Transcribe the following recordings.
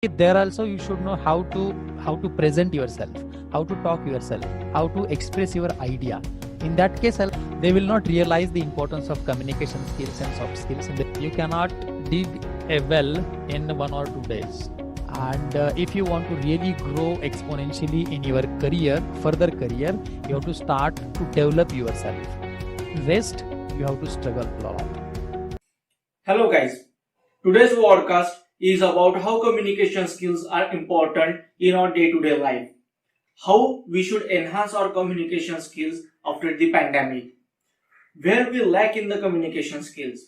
There also you should know how to present yourself, how to talk yourself, how to express your idea. In that case they will not realize the importance of communication skills and soft skills. You cannot dig a well in 1 or 2 days. And if you want to really grow exponentially in your further career, you have to start to develop yourself. Rest, you have to struggle a lot. Hello guys, today's podcast is about how communication skills are important in our day-to-day life. How we should enhance our communication skills after the pandemic. Where we lack in the communication skills.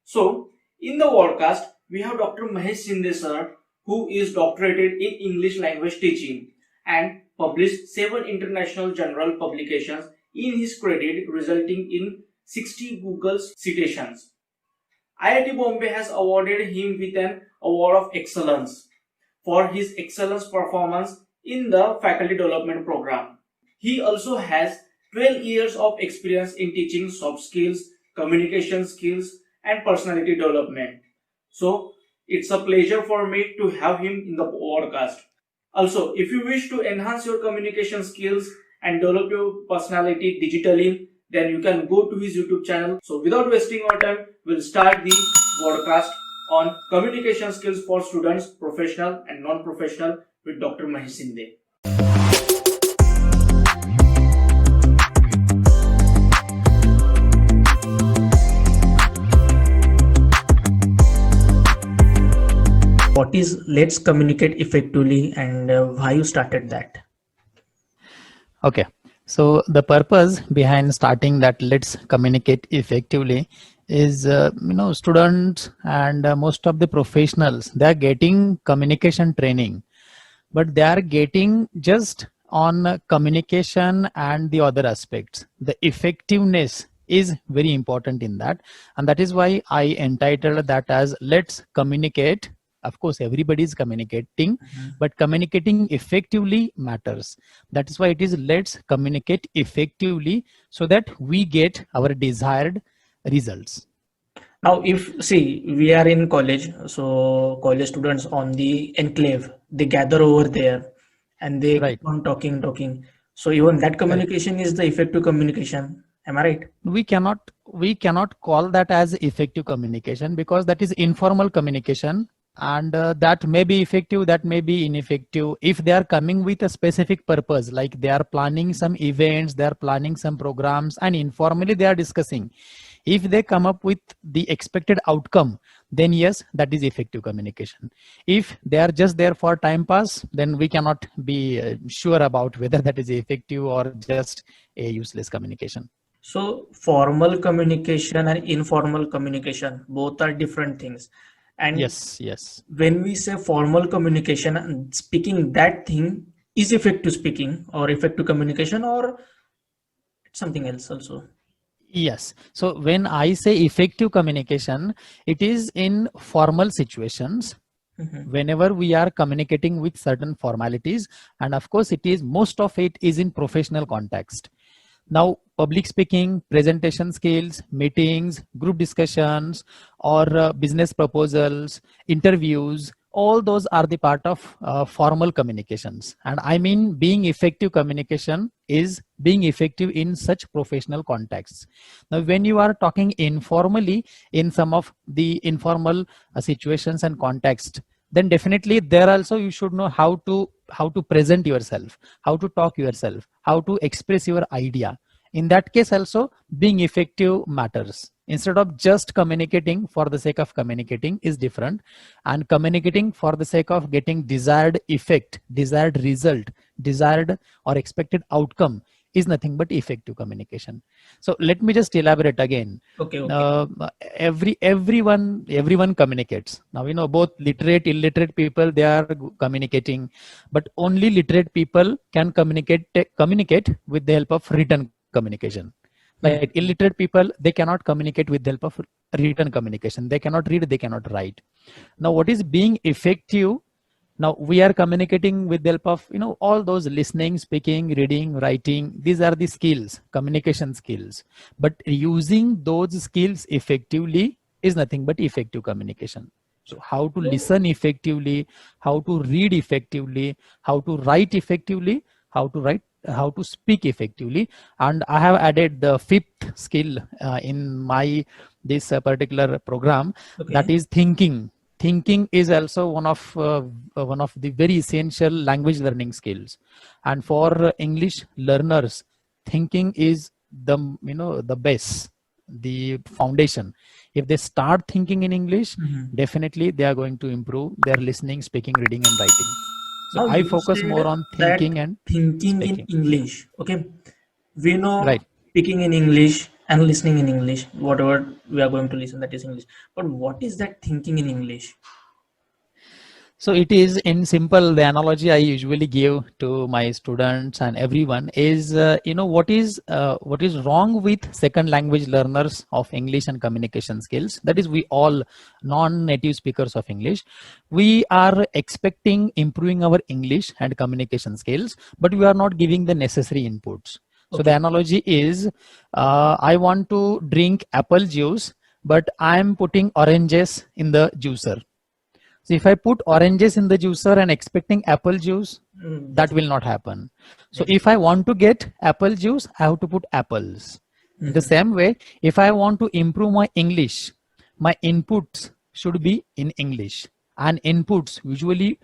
So, in the podcast, we have Dr. Mahesh Shinde sir, who is doctorated in English language teaching and published 7 international journal publications in his credit, resulting in 60 Google citations. IIT Bombay has awarded him with an Award of Excellence for his excellence performance in the faculty development program. He also has 12 years of experience in teaching soft skills, communication skills, and personality development. So, it's a pleasure for me to have him in the podcast. Also, if you wish to enhance your communication skills and develop your personality digitally, then you can go to his YouTube channel. So without wasting our time, we'll start the podcast on communication skills for students, professional and non-professional with Dr. Mahesh Shinde. What is Let's Communicate Effectively and why you started that? Okay. So the purpose behind starting that Let's Communicate Effectively is, students and most of the professionals, they are getting communication training, but they are getting just on communication and the other aspects. The effectiveness is very important in that. And that is why I entitled that as Let's Communicate. Of course, everybody is communicating, but communicating effectively matters. That is why it is Let's Communicate Effectively so that we get our desired results. Now, we are in college, so college students on the enclave, they gather over there and they Right. keep on talking. So even that communication is the effective communication. Am I right? We cannot call that as effective communication because that is informal communication. And that may be effective, that may be ineffective if they are coming with a specific purpose, like they are planning some events, they are planning some programs, and informally they are discussing. If they come up with the expected outcome, then yes, that is effective communication. If they are just there for time pass, then we cannot be sure about whether that is effective or just a useless communication. So formal communication and informal communication, both are different things. And yes, when we say formal communication, speaking that thing is effective speaking or effective communication or something else also. Yes. So when I say effective communication, it is in formal situations. Whenever we are communicating with certain formalities, and of course it is, most of it is in professional context. Now, public speaking, presentation skills, meetings, group discussions, or business proposals, interviews, all those are the part of formal communications. And I mean, being effective communication is being effective in such professional contexts. Now, when you are talking informally in some of the informal situations and context, then definitely there also you should know how to present yourself, how to talk yourself, how to express your idea. In that case also, being effective matters. Instead of just communicating for the sake of communicating is different, and communicating for the sake of getting desired effect, desired result, desired or expected outcome is nothing but effective communication. So let me just elaborate again. Okay. Everyone communicates. Now, both literate, illiterate people, they are communicating, but only literate people can communicate with the help of written communication. Like illiterate people, they cannot communicate with the help of written communication. They cannot read, they cannot write. Now, what is being effective? Now we are communicating with the help of, all those listening, speaking, reading, writing. These are the skills, communication skills. But using those skills effectively is nothing but effective communication. So how to listen effectively, how to read effectively, how to write effectively, how to speak effectively. And I have added the fifth skill in my this particular program, that Okay. is thinking. Thinking is also one of the very essential language learning skills, and for English learners, thinking is the the base, the foundation. If they start thinking in English, Mhm. definitely they are going to improve their listening, speaking, reading, and writing. So Now I you focus more said on that thinking and thinking in speaking. English. Okay. We know Right. speaking in English and listening in English. Whatever we are going to listen, that is English. But what is that thinking in English? So it is in simple, the analogy I usually give to my students and everyone is, what is wrong with second language learners of English and communication skills. That is, we all non-native speakers of English, we are expecting improving our English and communication skills, but we are not giving the necessary inputs. So the Okay. analogy is, I want to drink apple juice, but I am putting oranges in the juicer. So if I put oranges in the juicer and expecting apple juice, that That's will not happen. So if I exactly. want to get apple juice, I have to put apples. In the Mhm. same way, if I want to improve my English, my inputs should be in English. And inputs usually,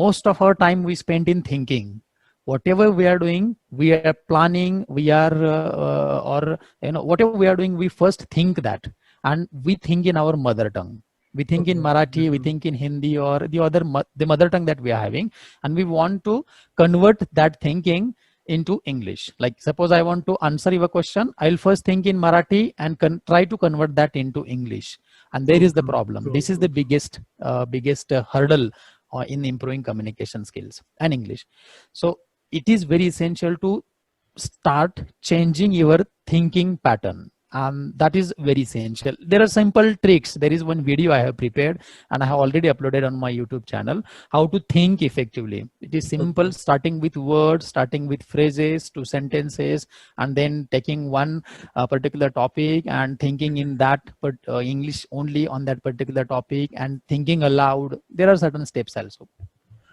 most of our time we spend in thinking. Whatever we are doing, we are planning, we are, or whatever we are doing, we first think that, and we think in our mother tongue. We think in Okay. Marathi, we Mhm. think in Hindi, or the other the mother tongue that we are having, and we want to convert that thinking into English. Like suppose I want to answer your question, I'll first think in Marathi and try to convert that into English. And there True, is the true, problem. true, This is the true. biggest hurdle in improving communication skills and English. So it is very essential to start changing your thinking pattern, that is very essential. There are simple tricks. There is one video I have prepared and I have already uploaded on my YouTube channel, how to think effectively. It is simple, Okay. starting with words, starting with phrases to sentences, and then taking one particular topic and thinking in that English only on that particular topic and thinking aloud. There are certain steps also.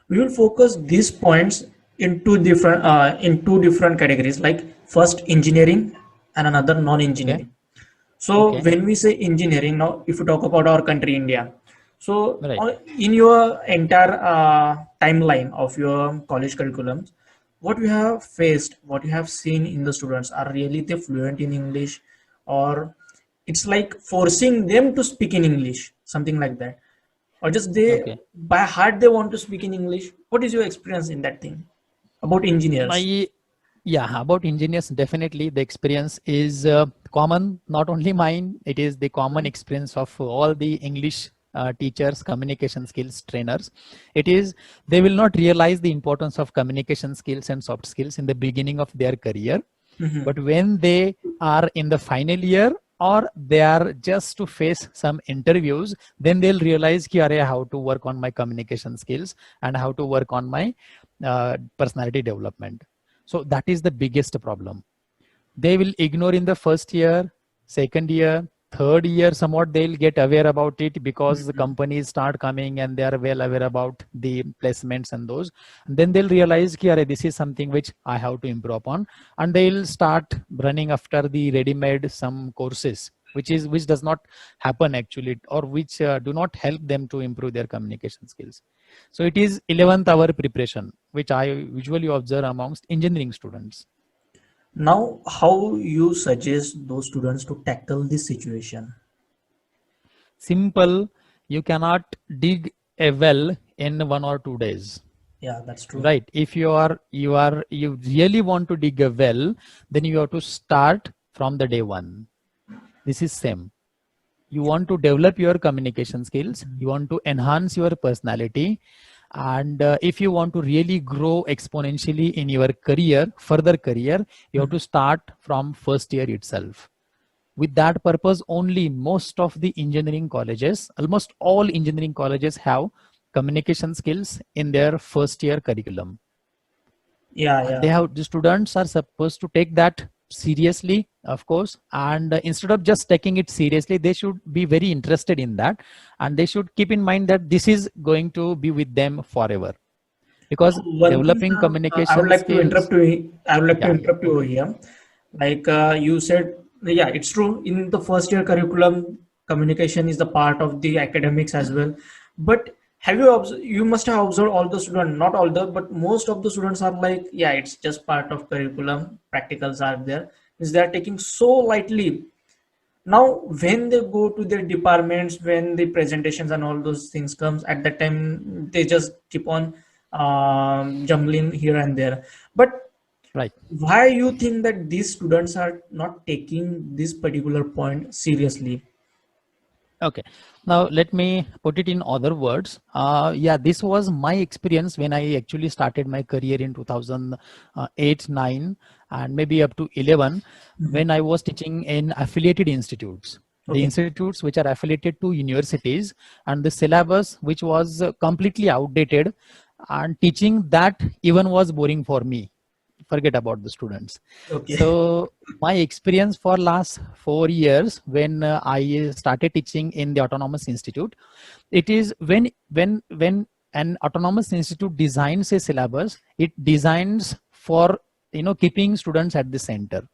We will focus these points in two different categories, like first engineering and another Okay. non-engineering. So Okay. when we say engineering, now if you talk about our country, India, so Right. in your entire timeline of your college curriculums, what you have faced, what you have seen in the students, are really they fluent in English, or it's like forcing them to speak in English, something like that, or just they Okay. by heart they want to speak in English. What is your experience in that thing about engineers? My Yeah, about engineers, definitely the experience is common, not only mine, it is the common experience of all the English teachers, communication skills trainers. It is, they will not realize the importance of communication skills and soft skills in the beginning of their career, Mhm. but when they are in the final year or they are just to face some interviews, then they'll realize ki, "Arey, how to work on my communication skills and how to work on my personality development." So that is the biggest problem. They will ignore in the first year, second year, third year. Somewhat they'll get aware about it because the Mhm. companies start coming and they are well aware about the placements and those. And then they'll realize ki, "Arey, this is something which I have to improve upon," and they'll start running after the ready-made some courses which does not happen actually, or which do not help them to improve their communication skills. So it is 11th hour preparation which I usually observe amongst engineering students. Now, how you suggest those students to tackle this situation? Simple. You cannot dig a well in 1 or 2 days. Yeah, that's true. Right. If you really want to dig a well, then you have to start from the day one. This is same. You want to develop your communication skills, you want to enhance your personality, and if you want to really grow exponentially in your career, further career, you have Mhm. to start from first year itself. With that purpose only, most of the engineering colleges, almost all engineering colleges, have communication skills in their first year curriculum. Yeah, And yeah. they have, the students are supposed to take that seriously, of course, and instead of just taking it seriously, they should be very interested in that, and they should keep in mind that this is going to be with them forever, because One thing, developing sir, I would communication like to skills. interrupt you. I would like to Yeah. interrupt you over here. Like you said, yeah, it's true. In the first year curriculum, communication is the part of the academics as well. But have you observed? You must have observed all the students, not all the, but most of the students are like, yeah, it's just part of curriculum. Practicals are there. Is they are taking so lightly. Now when they go to their departments, when the presentations and all those things comes, at that time they just keep on jumbling here and there. But Right. why you think that these students are not taking this particular point seriously? Okay. Now let me put it in other words. Yeah, this was my experience when I actually started my career in 2008, 9, and maybe up to 11, when I was teaching in affiliated institutes. The Okay. institutes which are affiliated to universities, and the syllabus which was completely outdated, and teaching that even was boring for me. Forget about the students. Okay. So my experience for last 4 years, when I started teaching in the autonomous institute, it is when an autonomous institute designs a syllabus, it designs for keeping students at the center,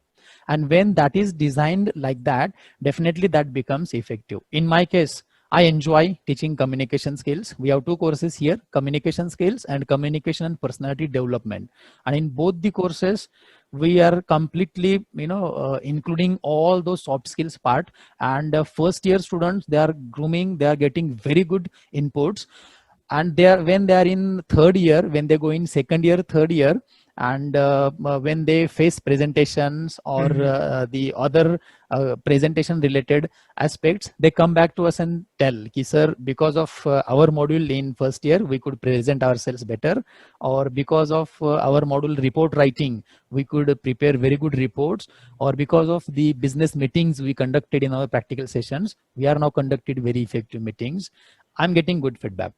and when that is designed like that, definitely that becomes effective. In my case, I enjoy teaching communication skills. We have two courses here, communication skills and communication and personality development. And in both the courses, we are completely, including all those soft skills part. And first year students, they are grooming, they are getting very good inputs. And they are, when they are in third year, when they go in second year, third year, and when they face presentations or the other presentation related aspects, they come back to us and tell, Ki, sir, because of our module in first year, we could present ourselves better, or because of our module report writing, we could prepare very good reports, or because of the business meetings we conducted in our practical sessions, we are now conducted very effective meetings. I'm getting good feedback.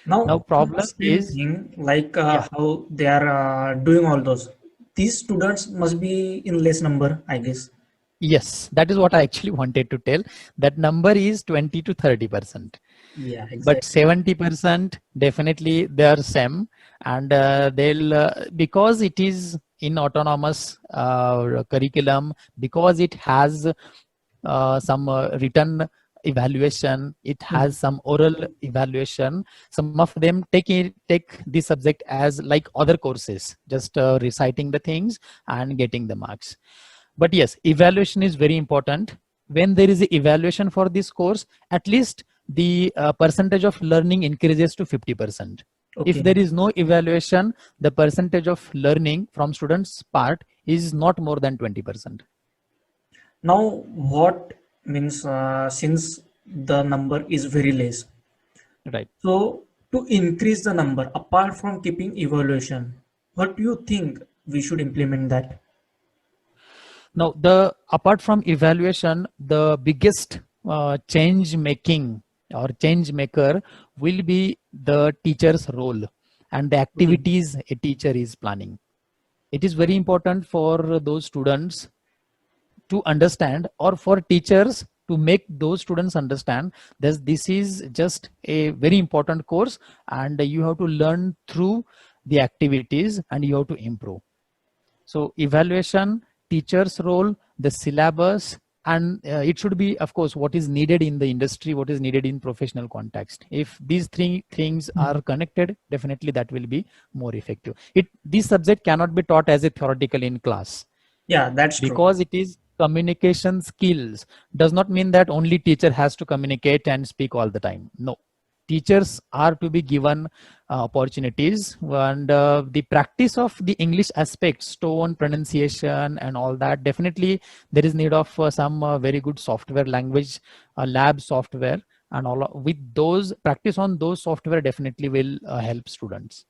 Now Now, problem same is, thing, like yeah, how they are doing all those. These students must be in less number, I guess. yes, that is what I actually wanted to tell. That number is 20 to 30%, Yeah, but exactly. 70% definitely they are SEM, and they'll because it is in autonomous curriculum, because it has some written evaluation, it has some oral evaluation. Some of them take this subject as like other courses, just reciting the things and getting the marks. But yes, evaluation is very important. When there is a evaluation for this course, at least the percentage of learning increases to 50%. If Okay. there is no evaluation, the percentage of learning from students part is not more than 20%. Now, what means since the number is very less, Right. so to increase the number, apart from keeping evaluation, what do you think we should implement that? Now, the apart from evaluation, the biggest change making or change maker will be the teacher's role and the Okay. activities a teacher is planning. It is very important for those students to understand, or for teachers to make those students understand that this is just a very important course, and you have to learn through the activities and you have to improve. So evaluation, teacher's role, the syllabus, and it should be, of course, what is needed in the industry, what is needed in professional context. If these three things are connected, definitely that will be more effective. This subject cannot be taught as a theoretical in class, Yeah, that's true. because it is communication skills. Does not mean that only teacher has to communicate and speak all the time. No, teachers are to be given opportunities, and the practice of the English aspects, tone, pronunciation and all that, definitely there is need of some very good software language, lab software, and with those practice on those software definitely will help students.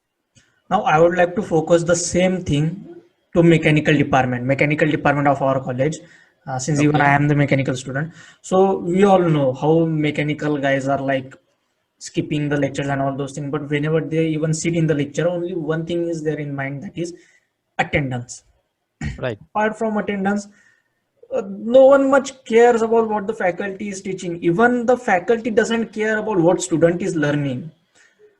Now, I would like to focus the same thing to mechanical department of our college, since even I Okay. am the mechanical student. So we all know how mechanical guys are like skipping the lectures and all those things. But whenever they even sit in the lecture, only one thing is there in mind, that is attendance. Right. Apart from attendance, no one much cares about what the faculty is teaching. Even the faculty doesn't care about what student is learning.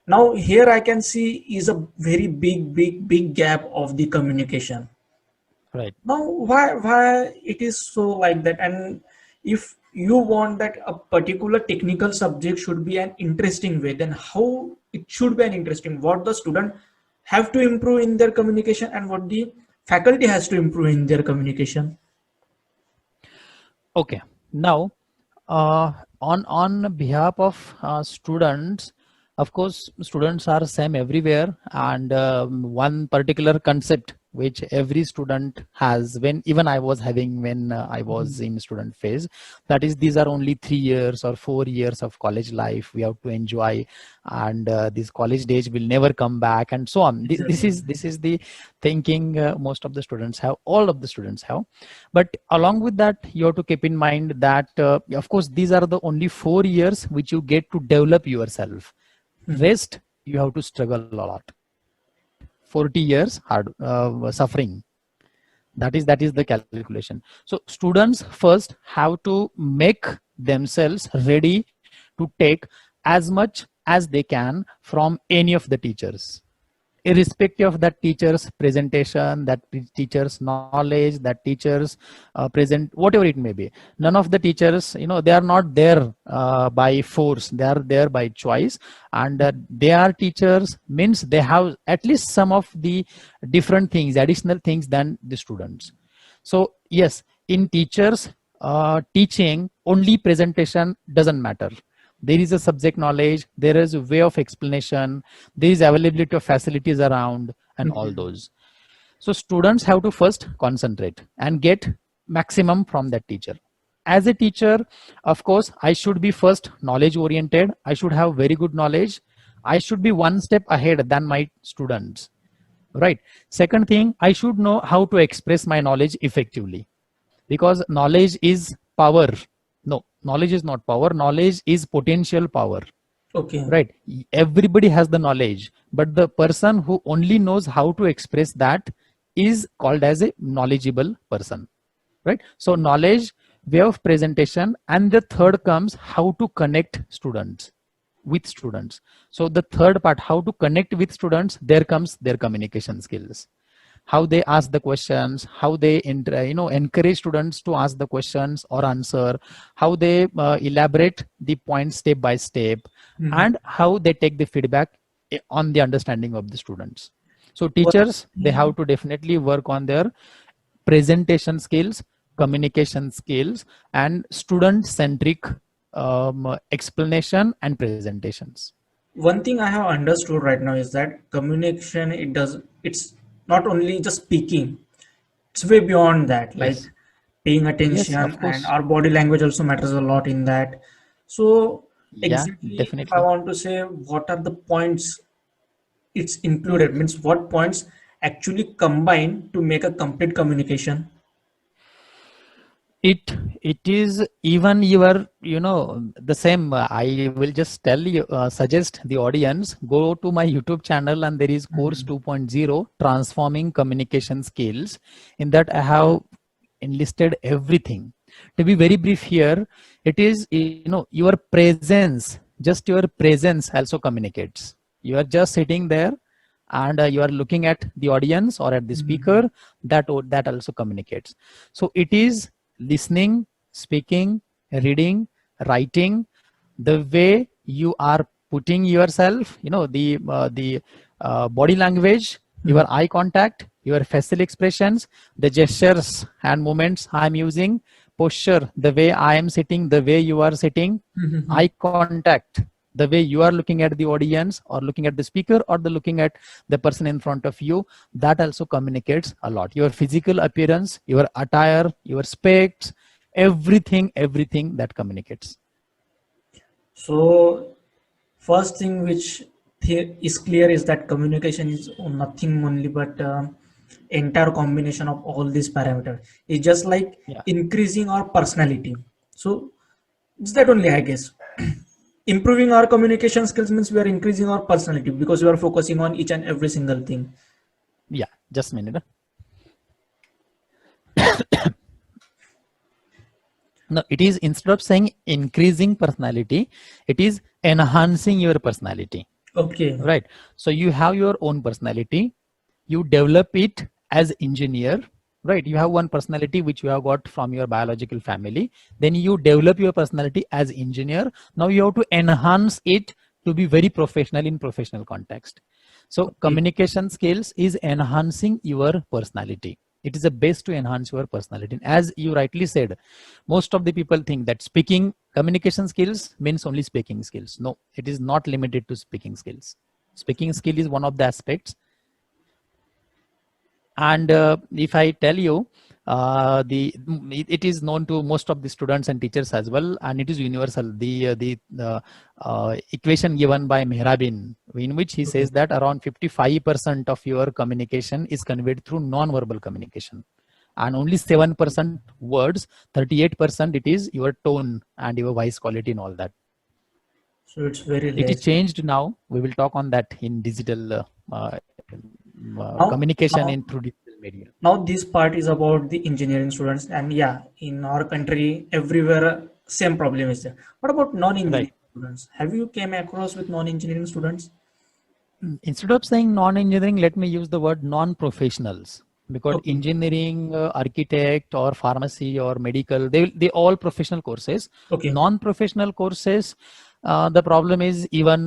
Now here I can see is a very big gap of the communication. Right. Now why it is so like that? And if you want that a particular technical subject should be an interesting way, then how it should be an interesting, what the student have to improve in their communication and what the faculty has to improve in their communication. Okay. Now, on behalf of students, of course, students are same everywhere, and one particular concept which every student has, when even I was having when I was in student phase, that is, these are only 3 years or 4 years of college life we have to enjoy, and this college days will never come back, and so on. This is the thinking most of the students have, all of the students have. But along with that, you have to keep in mind that of course these are the only 4 years which you get to develop yourself. Rest you have to struggle a lot. 40 years hard suffering. That is the calculation. So students first have to make themselves ready to take as much as they can from any of the teachers, irrespective of that teacher's presentation, that teacher's knowledge, that teacher's present, whatever it may be. None of the teachers, they are not there by force, they are there by choice, and they are teachers means they have at least some of the different things, additional things than the students. So yes, in teachers teaching, only presentation doesn't matter. There is a subject knowledge, there is a way of explanation, there is availability of facilities around, and all those. So students have to first concentrate and get maximum from that teacher. As a teacher, of course, I should be first knowledge oriented. I should have very good knowledge. I should be one step ahead than my students. Right. Second thing, I should know how to express my knowledge effectively, because knowledge is power. No, knowledge is not power. Knowledge is potential power. Okay. Right. Everybody has the knowledge, but the person who only knows how to express that is called as a knowledgeable person. Right. So knowledge, way of presentation, and the third comes how to connect students with students. So the third part, how to connect with students, there comes their communication skills. How they ask the questions, how they encourage students to ask the questions or answer, how they elaborate the points step by step, and how they take the feedback on the understanding of the students. So teachers, they have to definitely work on their presentation skills, communication skills, and student-centric explanation and presentations. One thing I have understood right now is that communication, it's not only just speaking, it's way beyond that. Like Yes. paying Yes, attention, of and course. our body language also matters a lot in that. So Yeah, exactly, if I definitely. want to say what are the points it's included, means what points actually combine to make a complete communication. It is even your, the same. I will just tell you, suggest the audience, go to my YouTube channel, and there is course 2.0, transforming communication skills. In that I have enlisted everything. To be very brief here, it is, your presence, just your presence also communicates. You are just sitting there, and you are looking at the audience or at the speaker, that also communicates. So it is listening, speaking, reading, writing, the way you are putting yourself, the body language, your eye contact, your facial expressions, the gestures and movements I'm using, posture, the way I am sitting, the way you are sitting, eye contact, the way you are looking at the audience or looking at the speaker or looking at the person in front of you, that also communicates a lot. Your physical appearance, your attire, your specs, everything that communicates. So first thing which is clear is that communication is nothing only but entire combination of all these parameters. It's just like Yeah. increasing our personality. So it's that only, I guess. Improving our communication skills means we are increasing our personality because we are focusing on each and every single thing. Yeah, just a minute. No, it is, instead of saying increasing personality, it is enhancing your personality. Okay. Right. So you have your own personality, you develop it as engineer, right? You have one personality which you have got from your biological family, then you develop your personality as engineer. Now you have to enhance it to be very professional in professional context. So Okay. communication skills is enhancing your personality. It is the best to enhance your personality. As you rightly said, most of the people think that speaking communication skills means only speaking skills. No, it is not limited to speaking skills. Speaking skill is one of the aspects. And if I tell you, it is known to most of the students and teachers as well, and it is universal. The equation given by Mehrabin, in which he says that around 55% of your communication is conveyed through non-verbal communication, and only 7% words, 38% it is your tone and your voice quality and all that. So it's very It is less. changed now. We will talk on that in digital Now, communication now, in through digital media. now this part is about the engineering students, and yeah, in our country, everywhere same problem is there. What about non-engineering Right. students? Have you came across with non-engineering students? Instead of saying non-engineering, let me use the word non-professionals, because Okay. engineering, architect or pharmacy or medical, they all professional courses. Okay. Non-professional courses, the problem is even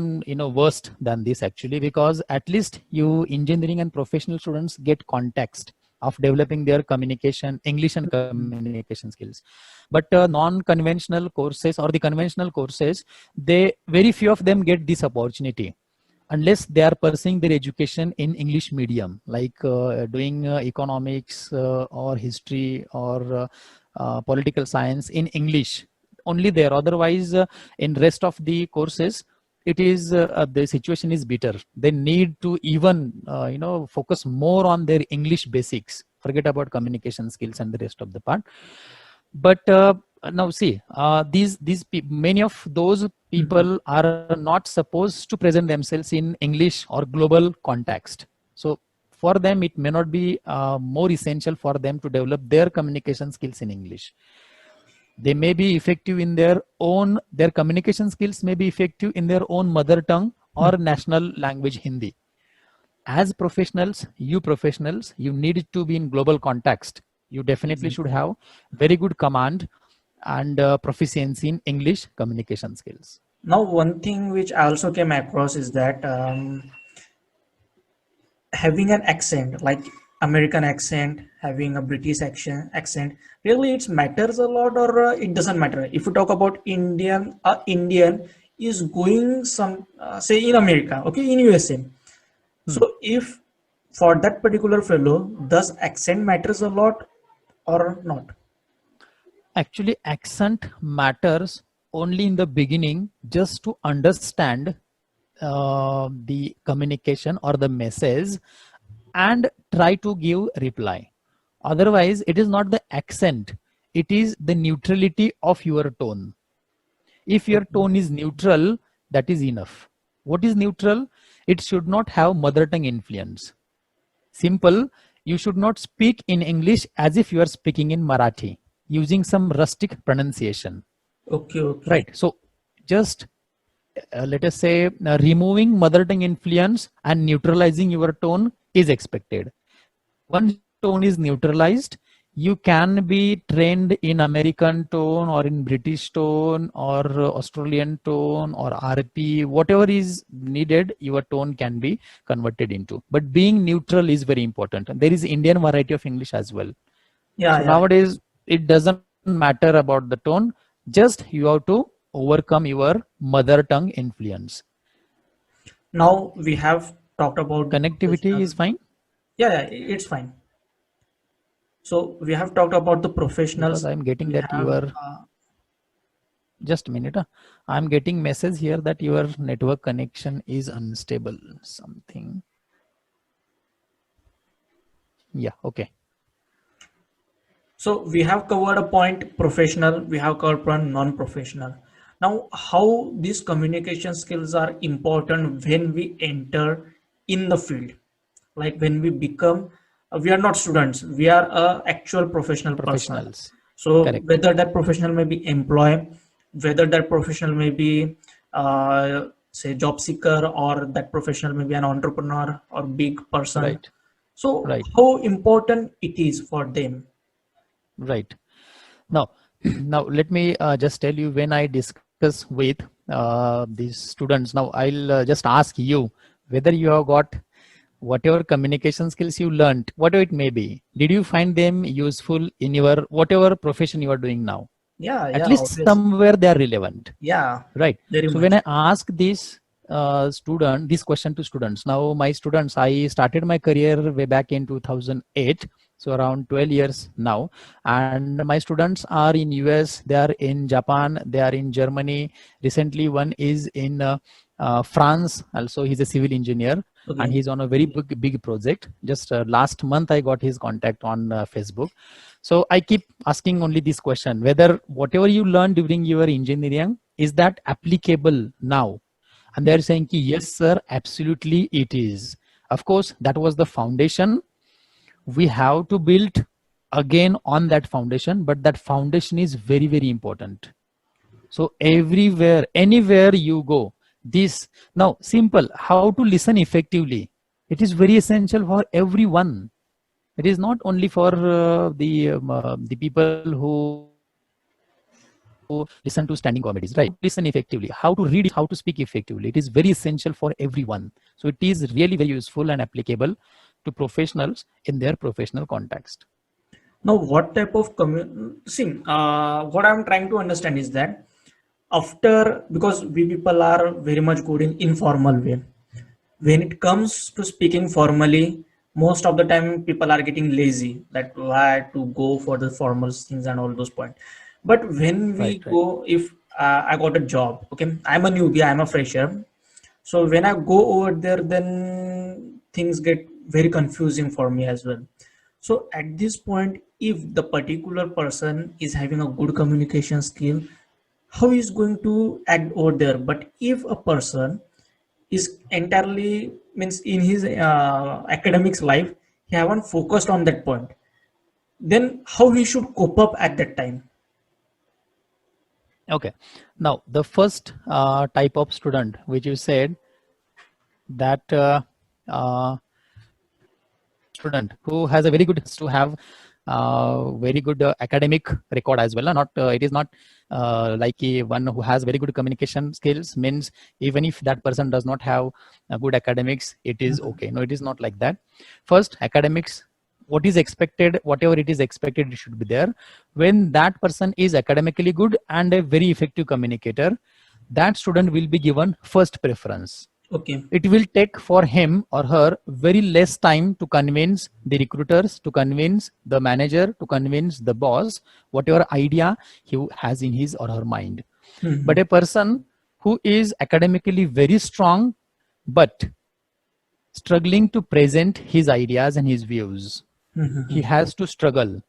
worse than this actually, because at least you engineering and professional students get context of developing their communication, English and communication skills. But non-conventional courses or the conventional courses, they very few of them get this opportunity, unless they are pursuing their education in English medium, like doing economics or history or political science in English only there. Otherwise, in rest of the courses, it is the situation is bitter. They need to even focus more on their English basics. Forget about communication skills and the rest of the part. But now see, many of those people are not supposed to present themselves in English or global context. So for them, it may not be more essential for them to develop their communication skills in English. They may be effective in their communication skills may be effective in their own mother tongue or national language, Hindi. As professionals, you need to be in global context. You definitely should Exactly. have very good command and proficiency in English communication skills. Now, one thing which I also came across is that having an accent like American accent, having a British accent, really it matters a lot, or it doesn't matter. If you talk about Indian is going some say in America, okay, in USA. Hmm. So if for that particular fellow, does accent matters a lot or not? Actually, accent matters only in the beginning, just to understand the communication or the message and try to give reply. Otherwise, it is not the accent, it is the neutrality of your tone. If your tone is neutral, that is enough. What is neutral? It should not have mother tongue influence. Simple, you should not speak in English as if you are speaking in Marathi, using some rustic pronunciation. Okay, okay. Right. So just let us say removing mother tongue influence and neutralizing your tone is expected. Once tone is neutralized, you can be trained in American tone or in British tone or Australian tone or RP, whatever is needed, your tone can be converted into. But being neutral is very important. And there is Indian variety of English as well. Yeah, So yeah. nowadays, it doesn't matter about the tone, just you have to overcome your mother tongue influence. Now we have talked about the Connectivity professional. is fine, Yeah, yeah, it's fine. So we have talked about the because professionals. I'm getting We that have your, just a minute, I'm getting message here that your network connection is unstable, something. Yeah, okay. so we have covered a point professional. We have covered point non-professional. Now, how these communication skills are important when we enter in the field, like when we become we are not students, we are a actual professional person. Professionals. So Correct. whether that professional may be employee, whether that professional may be say job seeker, or that professional may be an entrepreneur or big person. Right. So Right. how important it is for them? Right. Now, now let me just tell you, when I discuss with these students, now I'll just ask you whether you have got whatever communication skills you learned, whatever it may be, did you find them useful in your whatever profession you are doing now? Yeah, At yeah, least obviously. somewhere they are relevant, Yeah, right? very So much. when I ask this this question to students, now my students, I started my career way back in 2008, so around 12 years now, and my students are in US, they are in Japan, they are in Germany. Recently one is in France, also he's a civil engineer, and Okay. he's on a very big project. Just last month I got his contact on Facebook. So I keep asking only this question, whether whatever you learned during your engineering, is that applicable now? And they're saying, yes, sir, absolutely it is. Of course, that was the foundation. We have to build again on that foundation, but that foundation is very, very important. So everywhere, anywhere you go, this now simple, how to listen effectively. It is very essential for everyone. It is not only for the people who listen to standing comedies, right? Listen effectively, how to read, how to speak effectively. It is very essential for everyone. So it is really very useful and applicable to professionals in their professional context. Now, what type of see? What I'm trying to understand is that after, because we people are very much good in informal way. When it comes to speaking formally, most of the time people are getting lazy. That why to go for the formal things and all those points. But when we Right, right. go, if I got a job, okay, I'm a newbie, I'm a fresher. So when I go over there, then things get very confusing for me as well. So at this point, if the particular person is having a good communication skill, how is going to act over there? But if a person is entirely means in his academics life, he haven't focused on that point, then how he should cope up at that time? Okay. Now, the first type of student, which you said that uh, student who has a very good to have very good academic record as well. Not it is not like one who has very good communication skills means even if that person does not have good academics, it is okay. No, it is not like that. First, academics, what is expected, whatever it is expected, it should be there. When that person is academically good and a very effective communicator, that student will be given first preference. Okay. It will take for him or her very less time to convince the recruiters, to convince the manager, to convince the boss, whatever idea he has in his or her mind. But a person who is academically very strong, but struggling to present his ideas and his views, he has to struggle,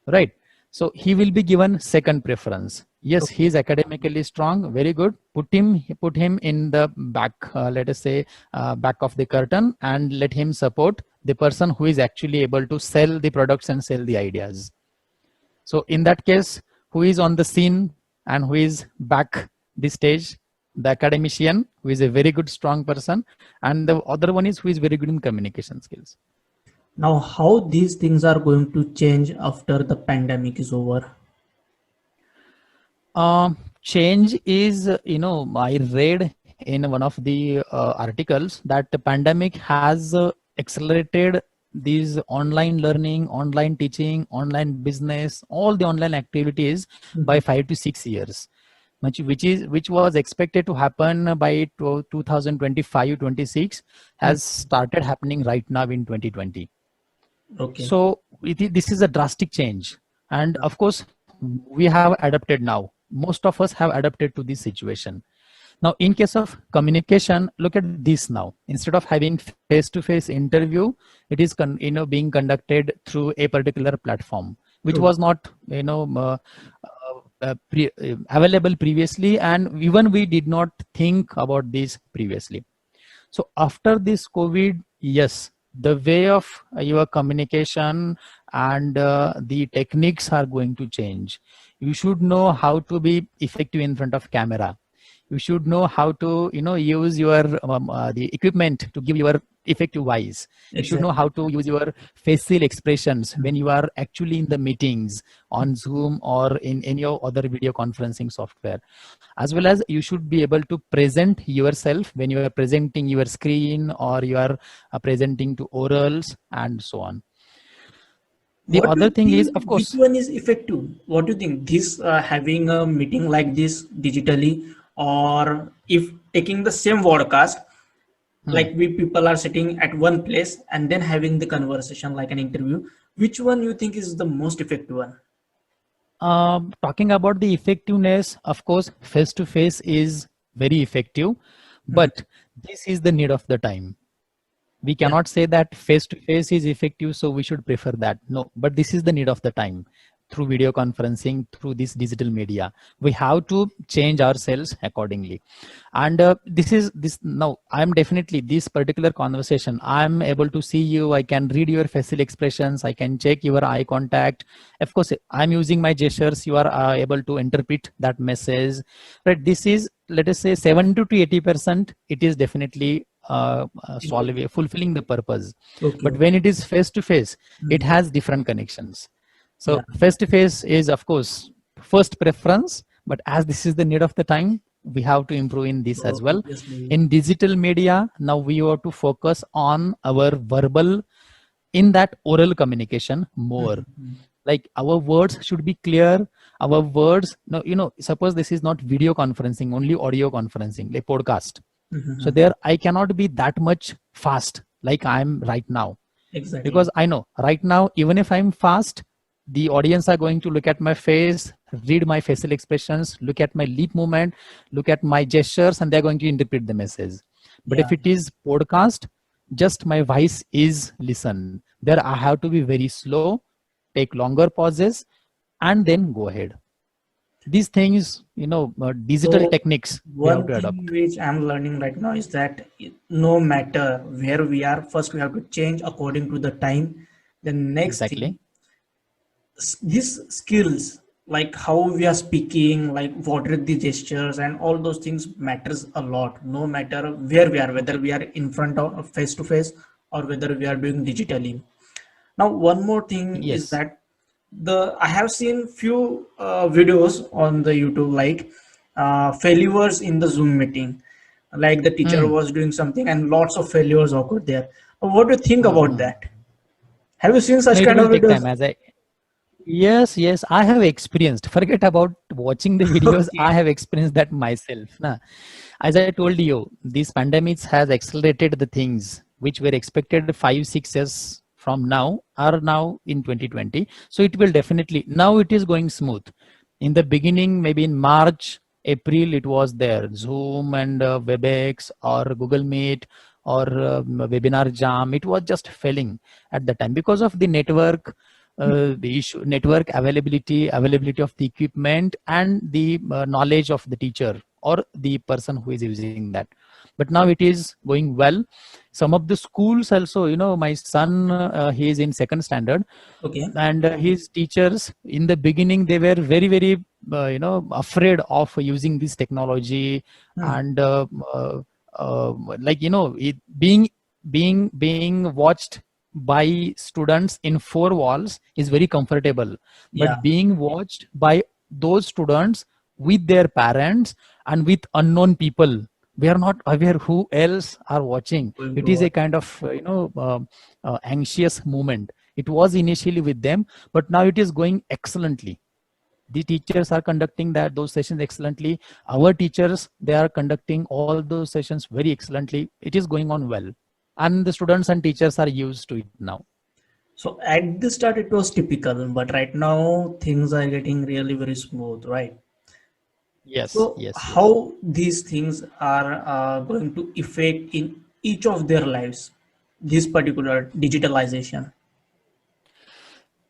right? So he will be given second preference. Yes, he is academically strong, very good. Put him in the back, let us say, back of the curtain, and let him support the person who is actually able to sell the products and sell the ideas. So in that case, who is on the scene and who is back the stage? The academician, who is a very good strong person, and the other one is who is very good in communication skills. Now, how these things are going to change after the pandemic is over? Change is, I read in one of the articles that the pandemic has accelerated these online learning, online teaching, online business, all the online activities by 5 to 6 years, which was expected to happen by 2025-26 has started happening right now in 2020. Okay. So this is a drastic change, and of course we have adapted now. Most of us have adapted to this situation. Now, in case of communication, look at this now. Instead of having face-to-face interview, it is being conducted through a particular platform, which was not available previously, and even we did not think about this previously. So after this COVID, yes, the way of your communication and the techniques are going to change. You should know how to be effective in front of camera. You should know how to use your the equipment to give your effective voice. You should know Exactly. how to use your facial expressions when you are actually in the meetings on Zoom or in any other video conferencing software. As well as you should be able to present yourself when you are presenting your screen or you are presenting to orals and so on. The What do other you thing is, think? of Which course, one is effective? What do you think? This having a meeting like this digitally, or if taking the same broadcast, hmm, like we people are sitting at one place and then having the conversation like an interview, which one you think is the most effective one? talking about the effectiveness, of course, face to face is very effective, Mhm. but this is the need of the time. We Yeah. cannot say that face to face is effective, so we should prefer that. No, but this is the need of the time. Through video conferencing, through this digital media, we have to change ourselves accordingly. And this now I'm definitely this particular conversation, I'm able to see you, I can read your facial expressions, I can check your eye contact. Of course, I'm using my gestures, you are able to interpret that message, right? This is, let us say, 70 to 80%, it is definitely Effective. fulfilling the purpose. Okay. But when it is face to face, it Mhm. has different connections. Yeah. So face to face is, of course, first preference, but as this is the need of the time, we have to improve in this as well. Obviously. In digital media, now we have to focus on our verbal, in that oral communication more. Mhm. Like our words should be clear. Our words, no, suppose this is not video conferencing, only audio conferencing, like podcast. So Mhm. there, I cannot be that much fast like I'm right now, Exactly. because I know right now, even if I'm fast, the audience are going to look at my face, read my facial expressions, look at my lip movement, look at my gestures, and they're going to interpret the message. But Yeah. if it is podcast, just my voice is listen. There I have to be very slow, take longer pauses, and then go ahead. These things, digital So techniques we have one to thing adopt. which I'm learning right now is that no matter where we are, first we have to change according to the time. The next thing, Exactly. these skills, like how we are speaking, like what are the gestures and all those things matters a lot, no matter where we are, whether we are in front of face to face or whether we are doing digitally. Now one more thing is Yes. that the I have seen few videos on the YouTube, like failures in the Zoom meeting, like the teacher Hmm. was doing something and lots of failures occurred there. What do you think Hmm, about hmm. that? Have you seen No, such it kind of will take videos? time. As I Yes, yes, I have experienced. Forget about watching the videos. I Okay. have experienced that myself. Nah. As I told you, this pandemic has accelerated the things which were expected 5, 6 years from now are now in 2020. So it will definitely, now it is going smooth. In the beginning, maybe in March, April, it was there. Zoom and WebEx or Google Meet or Webinar Jam. It was just failing at the time because of the network, the issue, network availability of the equipment, and the knowledge of the teacher or the person who is using that. But now it is going well. Some of the schools also, my son, he is in second standard, Okay. and his teachers in the beginning, they were very very afraid of using this technology. Hmm. And like it being watched by students in four walls is very comfortable, Yeah. but being watched by those students with their parents and with unknown people, we are not aware who else are watching. Going It to is a watch. kind of anxious moment. It was initially with them, but now it is going excellently. The teachers are conducting those sessions excellently. Our teachers, they are conducting all those sessions very excellently. It is going on well, and the students and teachers are used to it now. So at the start it was typical, but right now things are getting really very smooth, right? Yes, So yes, yes. how these things are going to affect in each of their lives, this particular digitalization?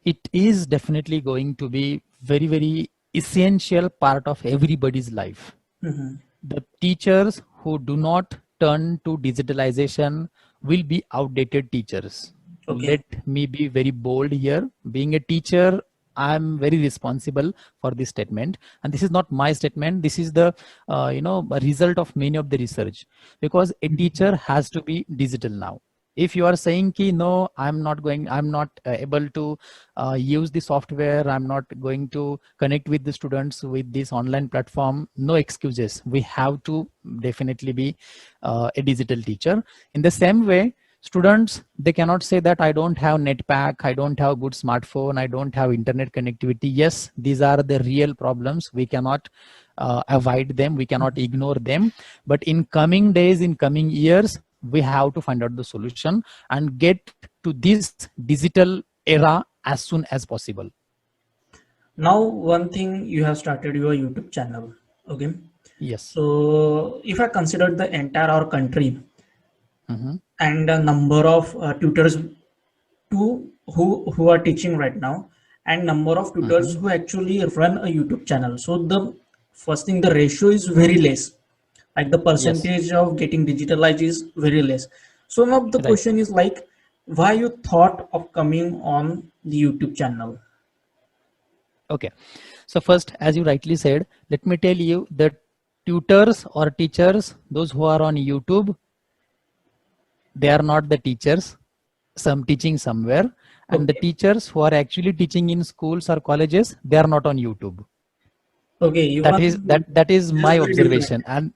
It is definitely going to be very very essential part of everybody's life. Mhm. The teachers who do not turn to digitalization will be outdated teachers. Okay. Let me be very bold here. Being a teacher, I'm very responsible for this statement, and this is not my statement. This is the a result of many of the research, because a teacher has to be digital now. If you are saying ki no, I'm not able to use the software, I'm not going to connect with the students with this online platform, no excuses. We have to definitely be a digital teacher. In the same way, students, they cannot say that I don't have net pack, I don't have good smartphone, I don't have internet connectivity. Yes, these are the real problems. We cannot avoid them, we cannot ignore them. But in coming days, in coming years, we have to find out the solution and get to this digital era as soon as possible. Now, one thing, you have started your YouTube channel. Okay. Yes. So if I consider the entire our country, and a number of tutors who are teaching right now, and number of tutors who actually run a YouTube channel, so the first thing, the ratio is very less, like the percentage of getting digitalized is very less. So now the question is like, why you thought of coming on the YouTube channel? Okay, so first, as you rightly said, let me tell you that tutors or teachers, those who are on YouTube, they are not the teachers, some teaching somewhere, and the teachers who are actually teaching in schools or colleges, they are not on YouTube. Okay, that is my observation, and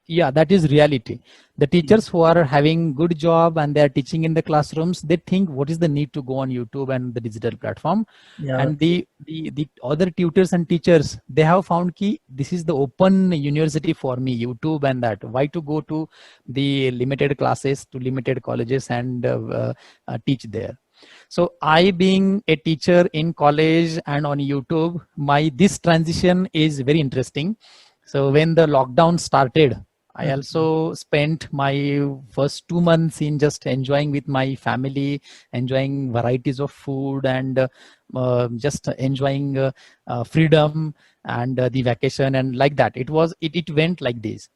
yeah, that is reality. The teachers who are having good job and they are teaching in the classrooms, they think what is the need to go on YouTube and the digital platform. And the other tutors and teachers, they have found key, this is the open university for me, YouTube, and that why to go to the limited classes, to limited colleges and teach there. So I, being a teacher in college and on YouTube, this transition is very interesting. So when the lockdown started, I also spent my first 2 months in just enjoying with my family, enjoying varieties of food, and just enjoying freedom and the vacation, and like that. It went like this.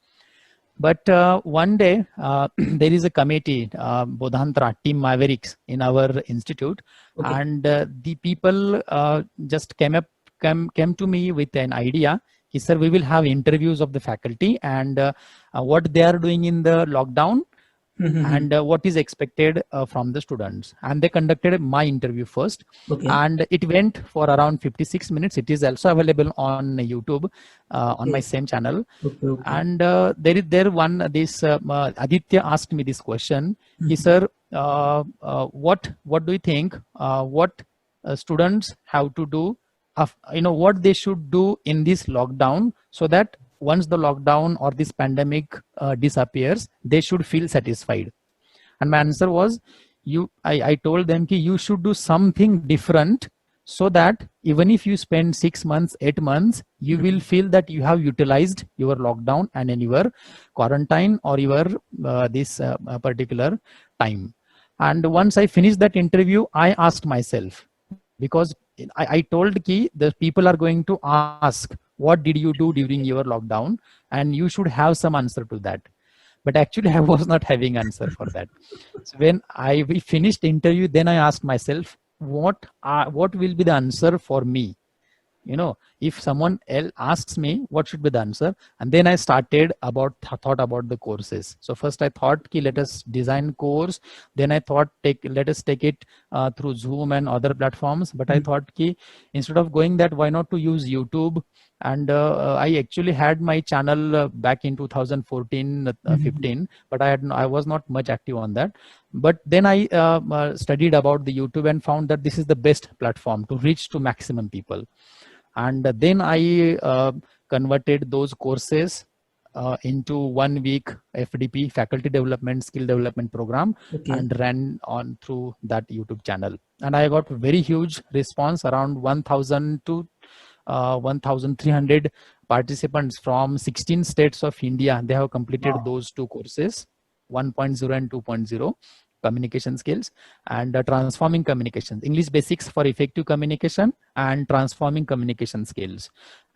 But one day, there is a committee, Bodhantra, Team Mavericks, in our institute, and the people just came to me with an idea. He said, we will have interviews of the faculty and what they are doing in the lockdown, and what is expected from the students. And they conducted my interview first, and it went for around 56 minutes. It is also available on YouTube, on my same channel. And this Aditya asked me this question. He said, what do you think? What students have to do? What they should do in this lockdown, so that once the lockdown or this pandemic disappears, they should feel satisfied. And my answer was, I told them that you should do something different, so that even if you spend 6 months, 8 months, you will feel that you have utilized your lockdown and in your quarantine or your this particular time. And once I finished that interview, I asked myself, because I told ki the people are going to ask, what did you do during your lockdown? And you should have some answer to that. But actually, I was not having answer for that. So when we finished the interview, then I asked myself, what will be the answer for me? If someone else asks me, what should be the answer? And then I started thought about the courses. So first I thought, let us design course. Then I thought, let us take it through Zoom and other platforms. But I thought, instead of going that, why not to use YouTube? And I actually had my channel back in 2014, 15, but I was not much active on that. But then I studied about the YouTube and found that this is the best platform to reach to maximum people. And then I converted those courses into 1 week FDP, faculty development, skill development program, and ran on through that YouTube channel. And I got very huge response, around 1,000 to 1,300 participants from 16 states of India. They have completed those 2 courses, 1.0 and 2.0. communication skills, and transforming communications, English basics for effective communication and transforming communication skills.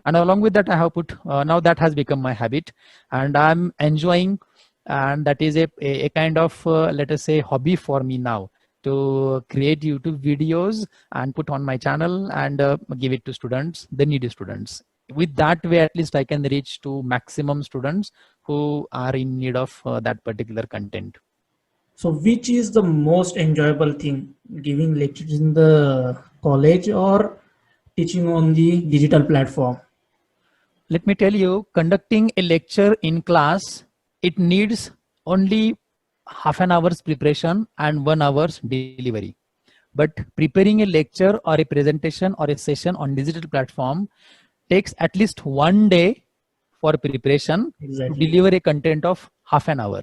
And along with that, I have put, now that has become my habit, and I'm enjoying and that is a kind of let us say hobby for me now, to create YouTube videos and put on my channel and give it to students, the needy students. With that way, at least I can reach to maximum students who are in need of that particular content. So, which is the most enjoyable thing, giving lectures in the college or teaching on the digital platform? Let me tell you, conducting a lecture in class, it needs only half an hour's preparation and 1 hour's delivery. But preparing a lecture or a presentation or a session on digital platform takes at least 1 day for preparation to Exactly. deliver a content of half an hour.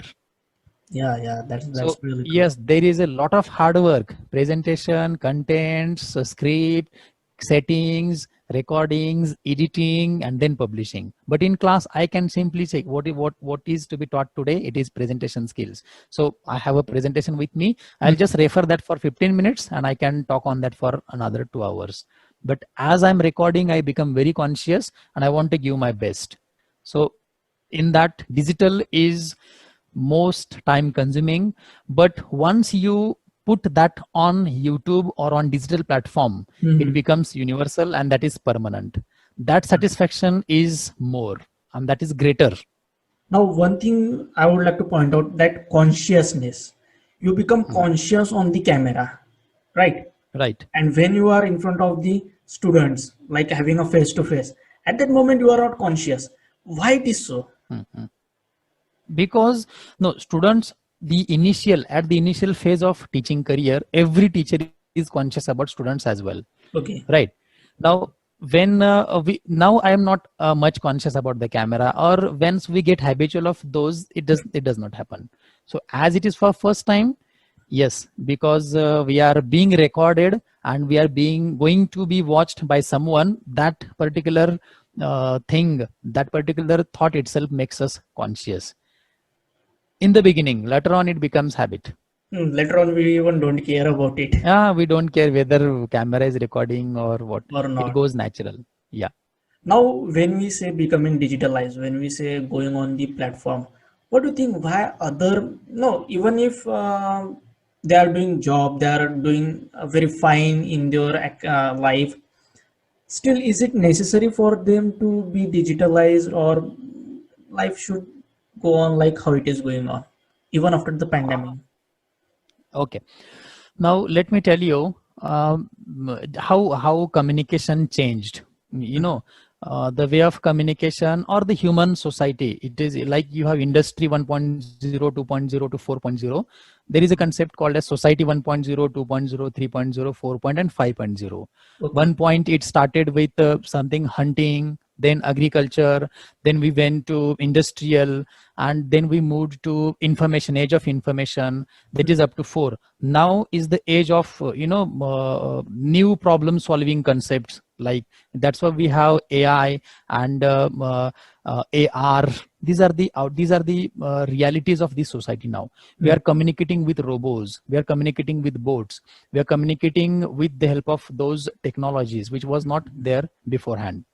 Yeah, that's So really good. yes, there is a lot of hard work: presentation, contents, script, settings, recordings, editing, and then publishing. But in class, I can simply say what is to be taught today. It is presentation skills. So I have a presentation with me. I'll just refer that for 15 minutes, and I can talk on that for another 2 hours. But as I'm recording, I become very conscious, and I want to give my best. So in that, digital is most time consuming, but once you put that on YouTube or on digital platform, it becomes universal, and that is permanent. That satisfaction is more, and that is greater. Now, one thing I would like to point out, that consciousness, you become conscious on the camera, right? Right. And when you are in front of the students, like having a face to face, at that moment you are not conscious. Why it is so? Because no, students, at the initial phase of teaching career, every teacher is conscious about students as well. Okay. Right. Now, when now I am not much conscious about the camera, or once we get habitual of those, it does not happen. So as it is for first time, yes, because we are being recorded and we are going to be watched by someone, that particular thing, that particular thought itself makes us conscious. In the beginning, later on it becomes habit. Later on, we even don't care about it We don't care whether camera is recording or what. or It not. goes natural. Yeah. Now, when we say becoming digitalized, when we say going on the platform, what do you think? Why other, no, even if they are doing job, they are doing very fine in their life, still, is it necessary for them to be digitalized, or life should go on like how it is going on, even after the pandemic? Okay. Now let me tell you how communication changed. You know, the way of communication or the human society. It is like you have industry 1.0, 2.0 to 4.0. There is a concept called as society 1.0, 2.0, 3.0, 4. And 5.0. Okay. 1 point it started with something hunting, then agriculture, then we went to industrial, and then we moved to information, age of information, that is up to 4. Now is the age of new problem solving concepts, like that's why we have AI and AR. These are the realities of this society now. We are communicating with robots, we are communicating with bots, we are communicating with the help of those technologies which was not there beforehand.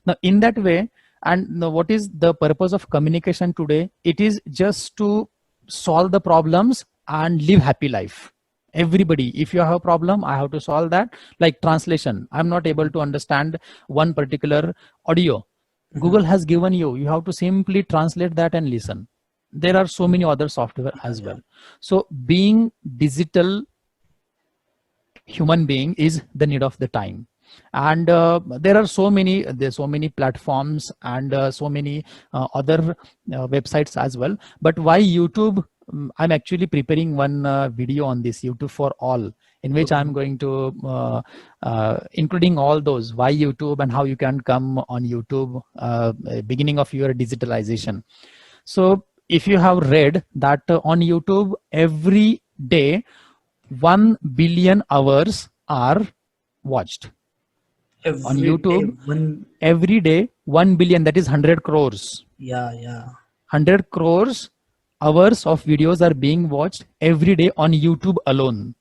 Now in that way, and now what is the purpose of communication today? It is just to solve the problems and live happy life. Everybody, if you have a problem, I have to solve that. Like translation, I'm not able to understand one particular audio. Google has given you have to simply translate that and listen. There are so many other software as well. So being digital human being is the need of the time. And there are so many platforms and so many other websites as well. But why YouTube? I'm actually preparing one video on this, YouTube for all, in which I'm going to including all those, why YouTube and how you can come on YouTube, beginning of your digitalization. So if you have read that on YouTube every day 1 billion hours are watched on YouTube. Every day 1 billion, that is 100 crores. 100 crores hours of videos are being watched every day on YouTube alone.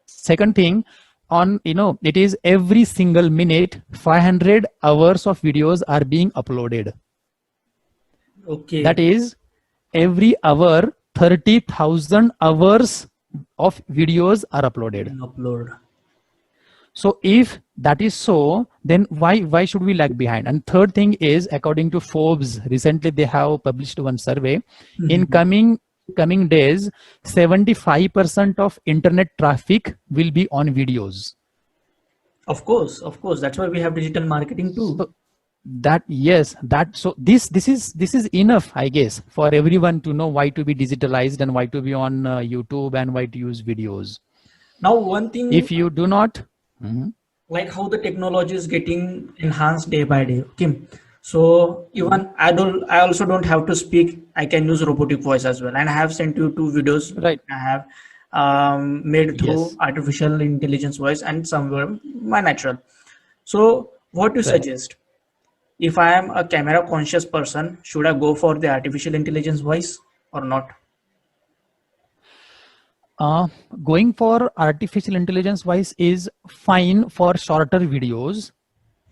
Second thing, on it is every single minute 500 hours of videos are being uploaded. Okay. That is every hour 30,000 hours of videos are uploaded. Upload. So if that is so, then why should we lag behind? And third thing is, according to Forbes, recently they have published one survey. In coming days, 75% of internet traffic will be on videos. Of course, that's why we have digital marketing too. So this is enough, I guess, for everyone to know why to be digitalized and why to be on YouTube and why to use videos. Now, one thing, If you do not, like how the technology is getting enhanced day by day. Okay, so even I also don't have to speak. I can use robotic voice as well, and I have sent you 2 videos. right? I have made through Yes, artificial intelligence voice and somewhere my natural. So, what do you right. suggest? If I am a camera conscious person, should I go for the artificial intelligence voice or not? Going for artificial intelligence wise is fine for shorter videos,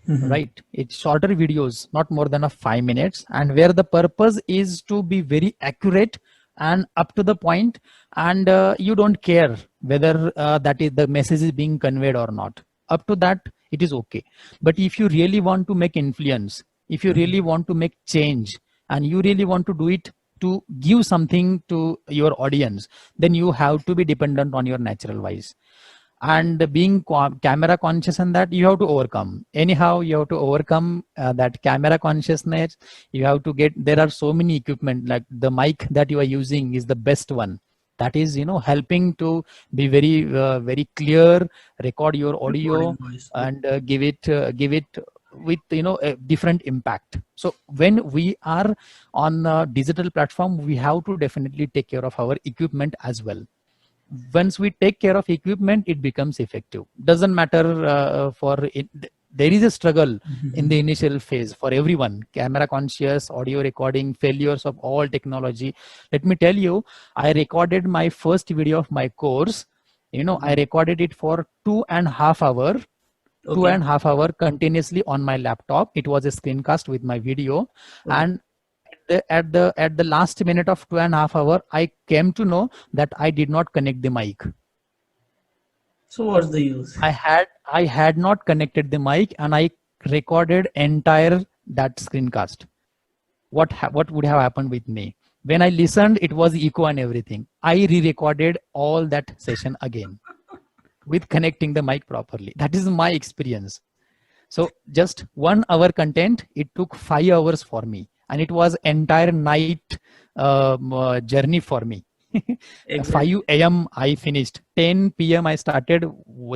right? It's shorter videos, not more than 5 minutes, and where the purpose is to be very accurate and up to the point, and you don't care whether that is the message is being conveyed or not. Up to that, it is okay. But if you really want to make influence, if you really want to make change, and you really want to do it to give something to your audience, then you have to be dependent on your natural voice. And being camera conscious, and that you have to overcome anyhow. You have to overcome that camera consciousness. You have to get, there are so many equipment, like the mic that you are using is the best one, that is helping to be very clear, record your audio, Recording voice. and give it with a different impact. So when we are on a digital platform, we have to definitely take care of our equipment as well. Once we take care of equipment, it becomes effective. Doesn't matter for it, there is a struggle in the initial phase for everyone, camera conscious, audio recording, failures of all technology. Let me tell you, I recorded my first video of my course. I recorded it for 2.5 hours, two Okay. and a half hour continuously on my laptop. It was a screencast with my video. Okay. And at the last minute of 2.5 hours, I came to know that I did not connect the mic. So what's the use? I had not connected the mic, and I recorded entire that screencast. What would have happened with me? When I listened, it was echo and everything. I re-recorded all that session again with connecting the mic properly. That is my experience. So just 1 hour content, it took 5 hours for me, and it was entire night journey for me. Exactly. 5 a.m. I finished. 10 p.m. I started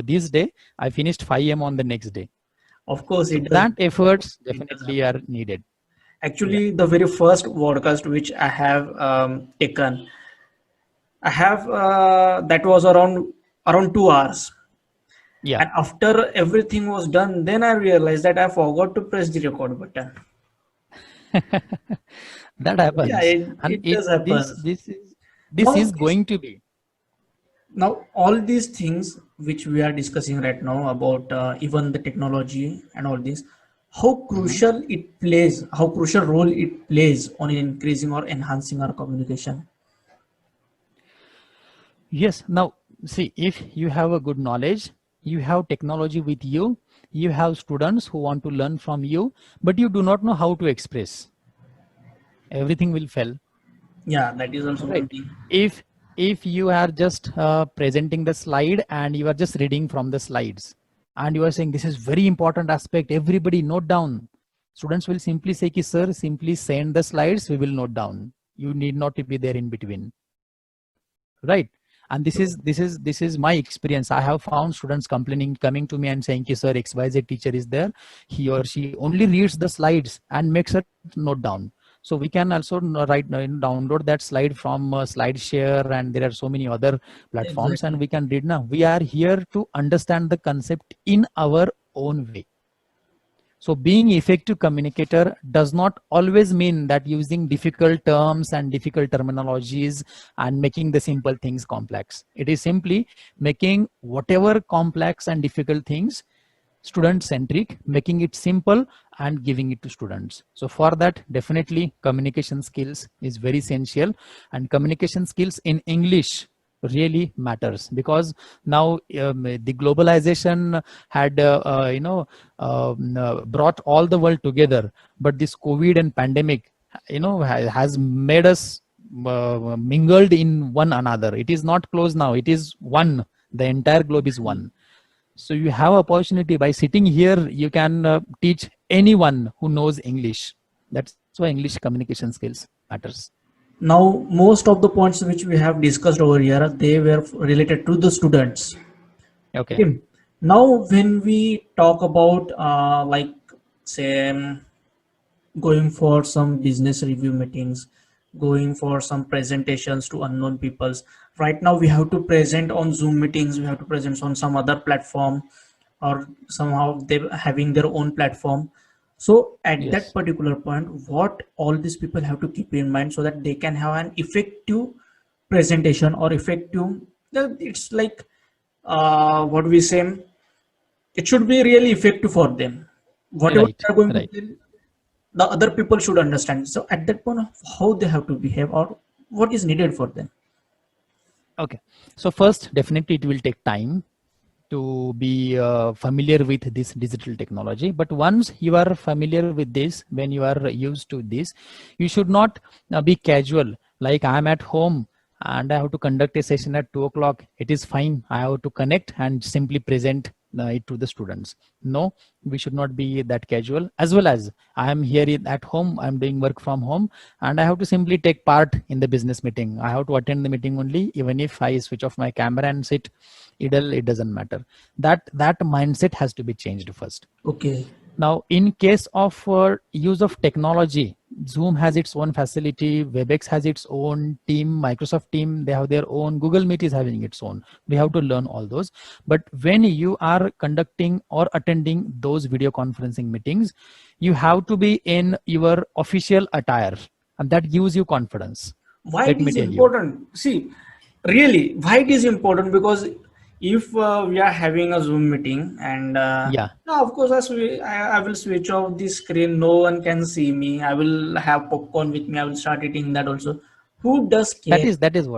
this day. I finished 5 a.m. on the next day. Of course, So it does. that efforts It does definitely happen. are needed. Actually, the very first podcast which I have taken, I have that was around 2 hours. Yeah, And after everything was done, then I realized that I forgot to press the record button. that Yeah, happens, and it does happen. this Now, is going to be. now all these things which we are discussing right now about even the technology and all this, Mhm. how crucial role it plays on increasing or enhancing our communication. Yes. Now, see, if you have a good knowledge, you have technology with you, you have students who want to learn from you, but you do not know how to express, everything will fail, Yeah, that is also right? one thing. If you are just presenting the slide and you are just reading from the slides, and you are saying this is very important aspect, everybody note down. Students will simply say, ki, sir, simply send the slides, we will note down. You need not to be there in between, right? And this is my experience. I have found students complaining, coming to me and saying, ki, sir, XYZ teacher is there, he or she only reads the slides and makes a note down. So we can also download that slide from SlideShare, and there are so many other platforms, and Exactly. we can read. Now we are here to understand the concept in our own way. So being effective communicator does not always mean that using difficult terms and difficult terminologies and making the simple things complex. It is simply making whatever complex and difficult things student centric, making it simple and giving it to students. So for that, definitely communication skills is very essential, and communication skills in English really matters, because now the globalization had brought all the world together, but this COVID and pandemic has made us mingled in one another. It is not close now, it is one. The entire globe is one. So you have opportunity by sitting here, you can teach anyone who knows English. That's why English communication skills matters. Now, most of the points which we have discussed over here, they were related to the students. Okay. Okay. Now, when we talk about like say going for some business review meetings, going for some presentations to unknown peoples, right now we have to present on Zoom meetings, we have to present on some other platform, or somehow they having their own platform. So at Yes. that particular point, what all these people have to keep in mind so that they can have an effective presentation or effective, it's like what we say, it should be really effective for them. Whatever Right. they are going Right. to tell, the other people should understand. So at that point, how they have to behave or what is needed for them. Okay. So first, definitely it will take time to be familiar with this digital technology. But once you are familiar with this, when you are used to this, you should not be casual. Like I'm at home and I have to conduct a session at 2 o'clock. It is fine. I have to connect and simply present it to the students. No, we should not be that casual. As well as I am here at home, I'm doing work from home, and I have to simply take part in the business meeting. I have to attend the meeting only, even if I switch off my camera and sit idle, it doesn't matter. That mindset has to be changed first. Okay. Now, in case of use of technology, Zoom has its own facility, WebEx has its own team, Microsoft team, they have their own, Google Meet is having its own. We have to learn all those. But when you are conducting or attending those video conferencing meetings, you have to be in your official attire, and that gives you confidence. Why Let it me is tell you. important? See, really, why it is important? Because if we are having a Zoom meeting and Yeah. no, of course I will switch off the screen. No one can see me. I will have popcorn with me. I will start eating that also. Who does care? That is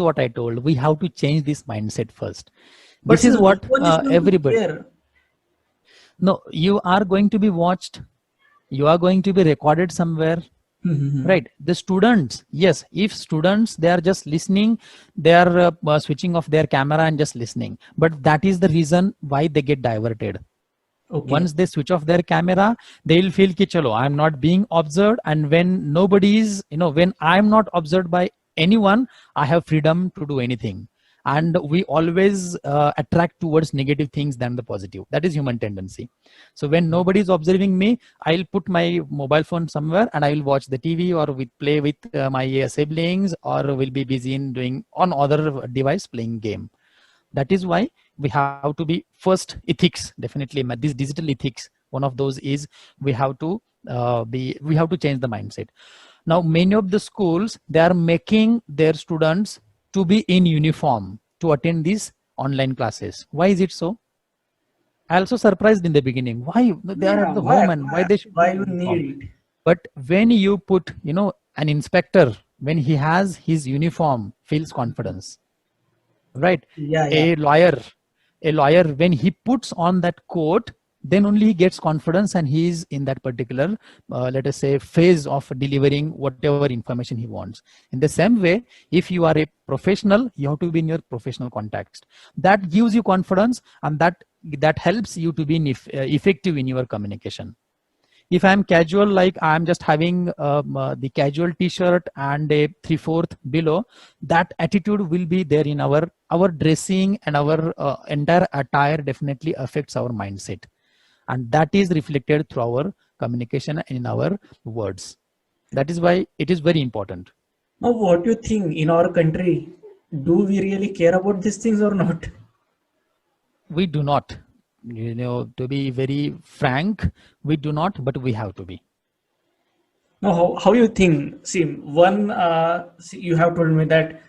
what I told. We have to change this mindset first. But This is still, what no one is going to everybody. care. No, you are going to be watched. You are going to be recorded somewhere. Right. The students, yes, if students, they are just listening, they are switching off their camera and just listening. But that is the reason why they get diverted. Okay. Once they switch off their camera, they will feel ki chalo, I'm not being observed. And when nobody is, when I'm not observed by anyone, I have freedom to do anything. And we always attract towards negative things than the positive. That is human tendency. So when nobody is observing me, I'll put my mobile phone somewhere and I will watch the TV, or play with my siblings, or will be busy in doing on other device playing game. That is why we have to be first ethics. Definitely this digital ethics, one of those is we have to change the mindset. Now many of the schools, they are making their students to be in uniform to attend these online classes. Why is it so? I also surprised in the beginning. Why they are at the home and why they should be in you uniform? need it? But when you put, an inspector, when he has his uniform, feels confidence, right? Yeah. A lawyer, when he puts on that coat, then only he gets confidence and he is in that particular, let us say, phase of delivering whatever information he wants. In the same way, if you are a professional, you have to be in your professional context. That gives you confidence, and that helps you to be effective in your communication. If I'm casual, like I'm just having the casual t-shirt and a 3/4 below, that attitude will be there in our dressing, and our entire attire definitely affects our mindset. And that is reflected through our communication and in our words. That is why it is very important. Now, what do you think in our country? Do we really care about these things or not? We do not. To be very frank, we do not, but we have to be. Now, how you think? See, you have told me that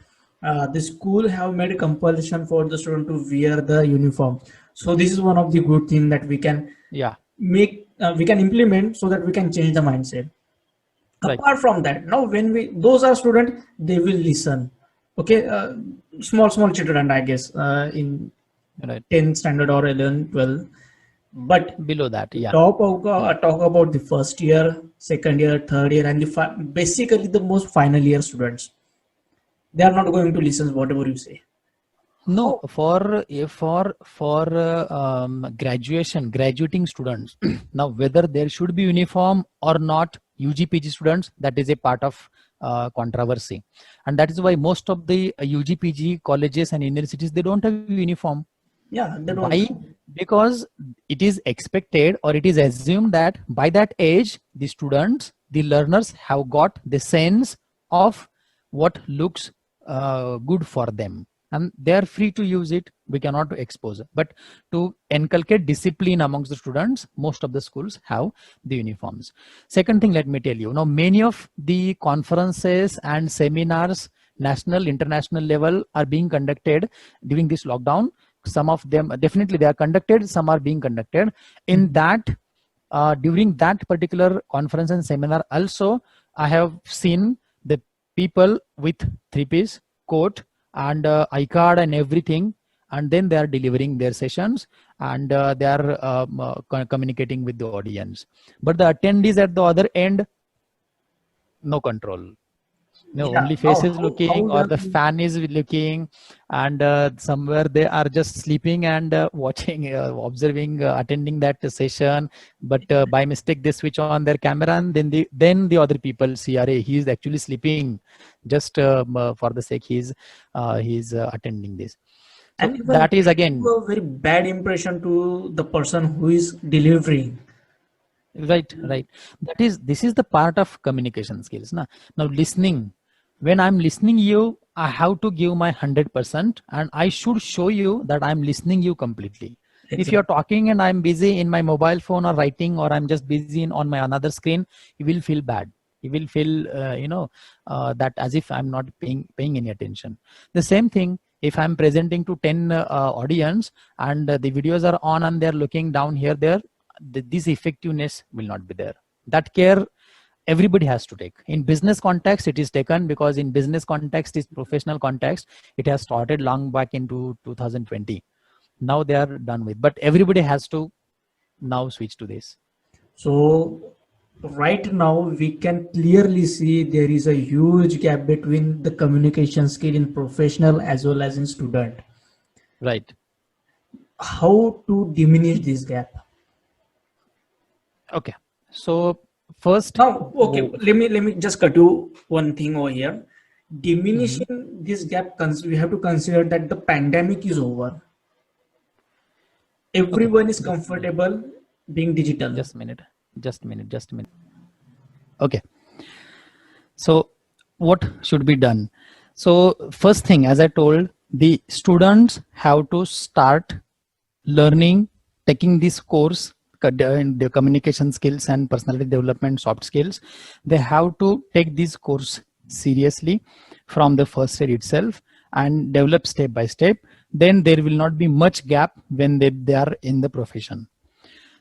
the school have made a compulsion for the student to wear the uniform. So this is one of the good thing that we can Yeah, make, we can implement so that we can change the mindset. right, Apart from that, now when we those are students, they will listen. Okay, small children, I guess, in right. 10th standard or 11, 12. But Below that, yeah. talk about the first year, second year, third year, and the basically the most final year students. They are not going to listen whatever you say. No, How? for graduating students. Now, whether there should be uniform or not, UGPG students, that is a part of controversy, and that is why most of the UGPG colleges and universities, they don't have uniform. Yeah, they don't. Why? Because it is expected or it is assumed that by that age, the students, the learners have got the sense of what looks good for them, and they are free to use it. We cannot expose it. But to inculcate discipline amongst the students, most of the schools have the uniforms. Second thing, let me tell you, now many of the conferences and seminars, national, international level, are being conducted during this lockdown. Some of them definitely they are conducted, some are being conducted. In that, during that particular conference and seminar also, I have seen the people with three-piece coat and I-card and everything, and then they are delivering their sessions, and they are communicating with the audience. But the attendees at the other end, no control. No, Yeah, only how faces looking, they or are the fan is looking, and somewhere they are just sleeping and watching, observing, attending that session. But by mistake, they switch on their camera, and then the other people see, "Arey, he is actually sleeping," just for the sake he's attending this. So and even that is they give again a very bad impression to the person who is delivering. right, right. This is the part of communication skills. Now listening. When I'm listening you, I have to give my 100%, and I should show you that I'm listening you completely. If you're Exactly. talking and I'm busy in my mobile phone or writing, or I'm just busy on my another screen, you will feel bad. You will feel, that as if I'm not paying any attention. The same thing, if I'm presenting to 10 audience, and the videos are on and they're looking down here, there, this effectiveness will not be there. That care everybody has to take. In business context, it is taken, because in business context, is professional context, it has started long back into 2020. Now they are done with, but everybody has to now switch to this. So right now we can clearly see there is a huge gap between the communication skill in professional as well as in student. Right. How to diminish this gap? Okay. So first, Now, okay, let me just cut you one thing over here. Mhm. Diminishing this gap, we have to consider that the pandemic is over. Okay, Everyone is just a minute, comfortable being digital. just a minute, just a minute. Okay. So what should be done? So first thing, as I told, the students have to start learning, taking this course in the communication skills and personality development soft skills. They have to take this course seriously from the first year itself and develop step by step. Then there will not be much gap when they are in the profession.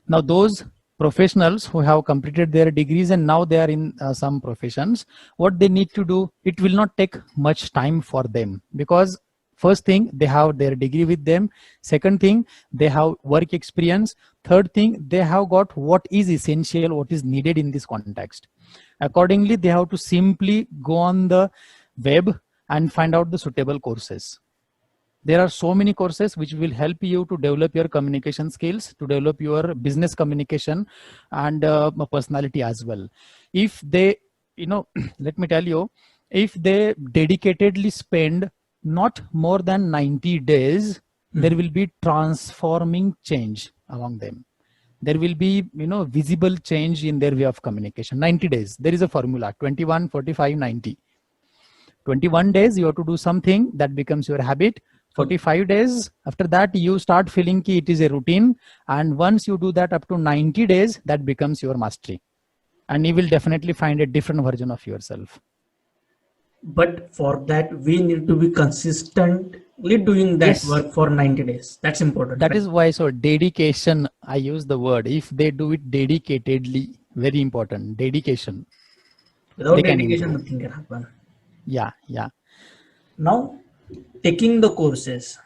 Now those professionals who have completed their degrees and now they are in some professions, what they need to do, it will not take much time for them, because first thing, they have their degree with them. Second thing, they have work experience. Third thing, they have got what is essential, what is needed in this context. Accordingly, they have to simply go on the web and find out the suitable courses. There are so many courses which will help you to develop your communication skills, to develop your business communication and personality as well. If they, let me tell you, if they dedicatedly spend not more than 90 days, there will be transforming change among them. There will be, visible change in their way of communication. 90 days, there is a formula: 21, 45, 90. 21 days you have to do something that becomes your habit. 45 days after that you start feeling ki it is a routine, and once you do that up to 90 days, that becomes your mastery, and you will definitely find a different version of yourself. But for that, we need to be consistent doing that Yes, work for 90 days. That's important, that right? is why. So dedication, I use the word. If they do it dedicatedly, very important. Dedication, Without they can dedication, improve. nothing can happen. Yeah, yeah. Now, taking the courses.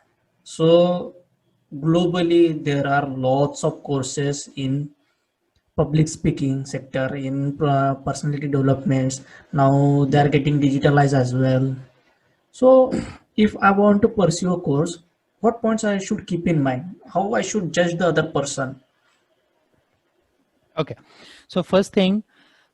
So, globally, there are lots of courses in public speaking sector, in personality developments. Now, they are getting digitalized as well. So, if I want to pursue a course, what points I should keep in mind? How I should judge the other person? Okay. So first thing,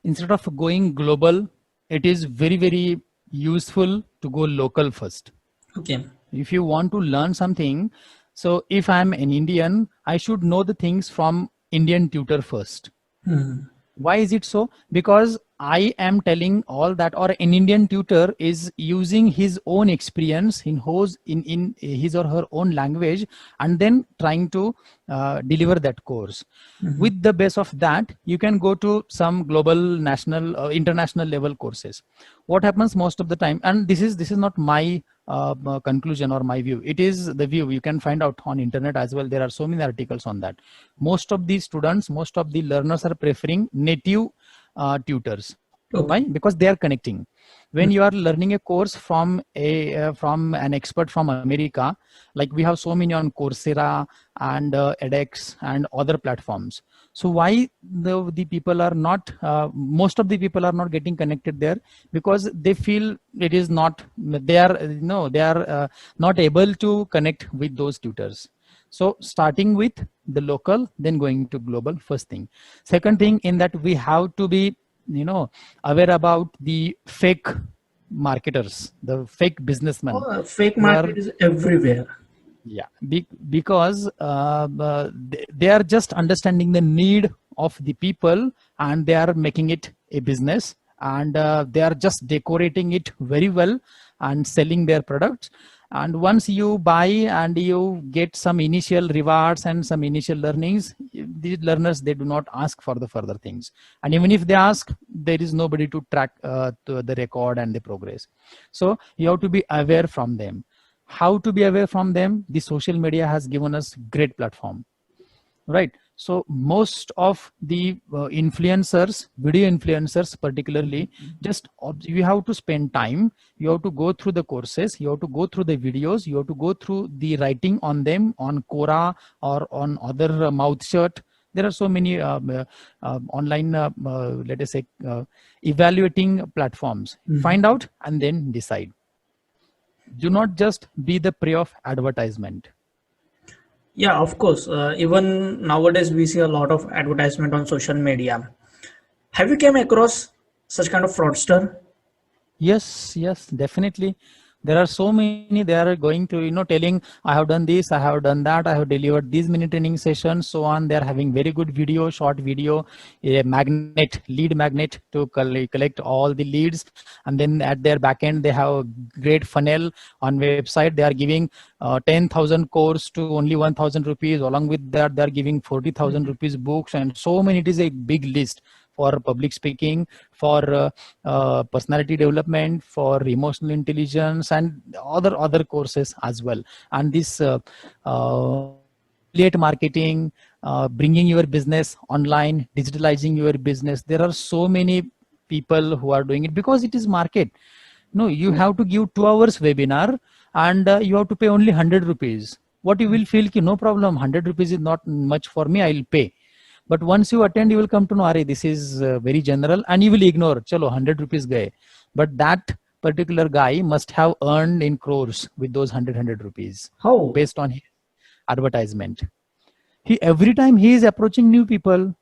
instead of going global, it is very, very useful to go local first. Okay. If you want to learn something, so if I'm an Indian, I should know the things from Indian tutor first. Hmm. Why is it so? Because I am telling all that, or an Indian tutor is using his own experience in his or her own language, and then trying to deliver that course. Mhm. With the base of that, you can go to some global, national, international level courses. What happens most of the time, and this is not my conclusion or my view, it is the view you can find out on internet as well. There are so many articles on that. Most of the students, most of the learners are preferring native tutors. Why? Okay. Because they are connecting. When you are learning a course from an expert from America, like we have so many on Coursera and edX and other platforms. So why the people are not, most of the people are not getting connected there? Because they feel it is not, they are, no, they are not able to connect with those tutors. So starting with the local, then going to global, first thing. Second thing, in that we have to be, aware about the fake marketers, the fake businessmen Fake who are, market is everywhere. yeah, because they are just understanding the need of the people, and they are making it a business, and they are just decorating it very well and selling their products. And once you buy and you get some initial rewards and some initial learnings, these learners, they do not ask for the further things. And even if they ask, there is nobody to track to the record and the progress. So you have to be aware from them. How to be aware from them? The social media has given us great platform, right? So most of the influencers, video influencers particularly, just you have to spend time, you have to go through the courses, you have to go through the videos, you have to go through the writing on them on Quora or on other Mouthshut. There are so many online let us say evaluating platforms. Mhm. Find out and then decide. Do not just be the prey of advertisement. Yeah, of course. Even nowadays, we see a lot of advertisement on social media. Have you came across such kind of fraudster? Yes, yes, definitely. There are so many. They are going to, telling, I have done this, I have done that, I have delivered these many training sessions, so on. They are having very good video, short video, a magnet, lead magnet to collect all the leads. And then at their back end, they have a great funnel on website. They are giving 10,000 course to only 1,000 rupees. Along with that, they are giving 40,000 rupees books and so many. It is a big list for public speaking, for personality development, for emotional intelligence, and other courses as well. And this affiliate marketing, bringing your business online, digitalizing your business, there are so many people who are doing it because it is market. No, you have to give 2 hours webinar, and you have to pay only 100 rupees. What you will feel ki, no problem, 100 rupees is not much for me, I'll pay. But once you attend, you will come to know, Are, this is very general, and you will ignore, chalo, 100 rupees gaye. But that particular guy must have earned in crores with those 100 rupees How? based on his advertisement. He, every time he is approaching new people,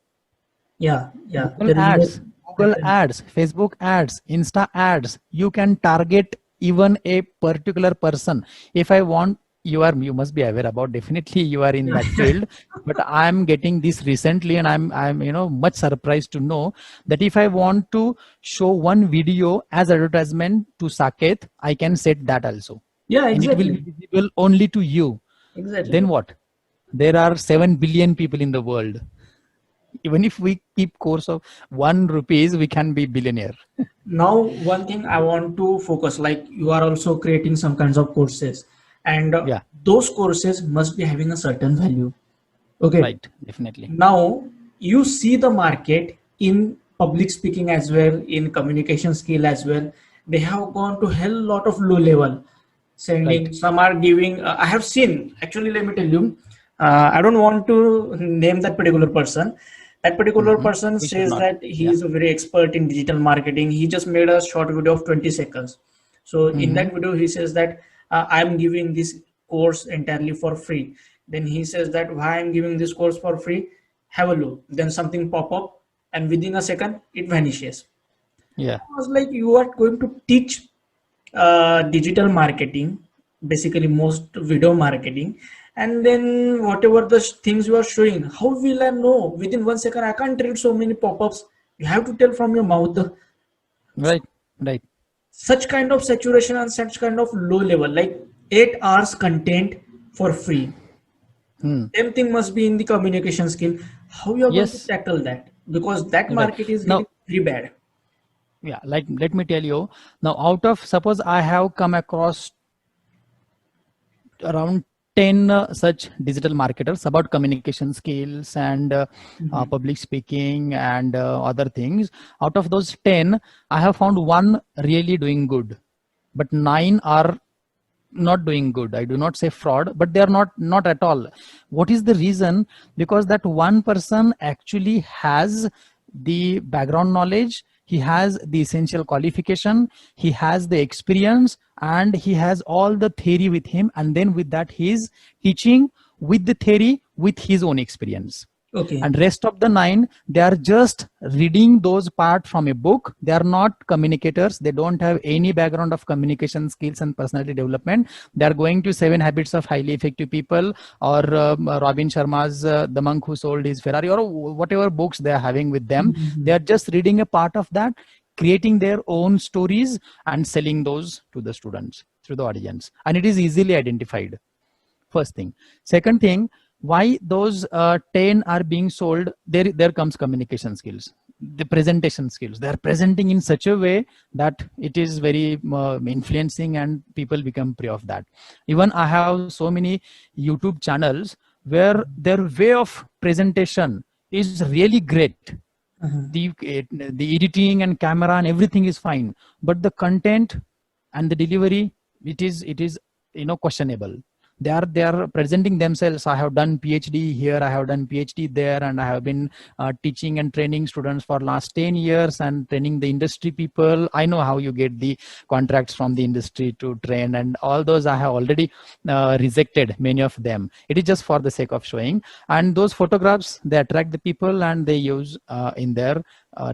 Yeah, yeah. Google There is no ads, Google pattern. ads, Facebook ads, Insta ads. You can target even a particular person. If I want, you must be aware about. Definitely, you are in that field. But I'm getting this recently, and I'm much surprised to know that if I want to show one video as advertisement to Saket, I can set that also, Yeah, and it will exactly. be visible only to you. Then Exactly. what? There are 7 billion people in the world. Even if we keep course of 1 rupees, we can be billionaire. Now, one thing I want to focus, like you are also creating some kinds of courses. and Yeah, those courses must be having a certain value. Okay. right, definitely. Now you see the market in public speaking as well, in communication skill as well. They have gone to hell lot of low level, Right. sending. Some are giving. I have seen actually. Let me tell you. I don't want to name that particular person. That particular Hmm. person We should says not. that he Yeah. is a very expert in digital marketing. He just made a short video of 20 seconds. So in Hmm. that video, he says that I'm giving this course entirely for free. Then he says that why I'm giving this course for free. Have a look. Then something pop up, and within a second, it vanishes. Yeah. I was like, you are going to teach digital marketing, basically most video marketing, and then whatever the things you are showing, how will I know within 1 second? I can't read so many pop-ups. You have to tell from your mouth. Right. Right. Such kind of saturation and such kind of low level, like 8 hours content for free. Hmm. Same thing must be in the communication skill. How you are going to Yes. tackle that? Because that Right. market is Now, getting very bad. yeah, like let me tell you. Now, out of suppose I have come across around 10 such digital marketers about communication skills and public speaking and other things. Out of those 10, I have found one really doing good, but 9 are not doing good. I do not say fraud, but they are not at all. What is the reason? Because that one person actually has the background knowledge, he has the essential qualification, he has the experience, and he has all the theory with him, and then with that he is teaching with the theory with his own experience. Okay. And rest of the 9, they are just reading those part from a book. They are not communicators. They don't have any background of communication skills and personality development. They are going to 7 habits of highly effective people, or Robin Sharma's The Monk Who Sold His Ferrari, or whatever books they are having with them. They are just reading a part of that, creating their own stories and selling those to the students through the audience, and it is easily identified. First thing. Second thing, why those 10 are being sold? There comes communication skills, the presentation skills. They are presenting in such a way that it is very influencing, and people become prey of that. Even I have so many YouTube channels where their way of presentation is really great. The editing and camera and everything is fine, but the content and the delivery, it is questionable. They are presenting themselves. I have done PhD here, I have done PhD there, and I have been teaching and training students for last 10 years and training the industry people. I know how you get the contracts from the industry to train, and all those I have already rejected many of them. It is just for the sake of showing, and those photographs, they attract the people and they use in their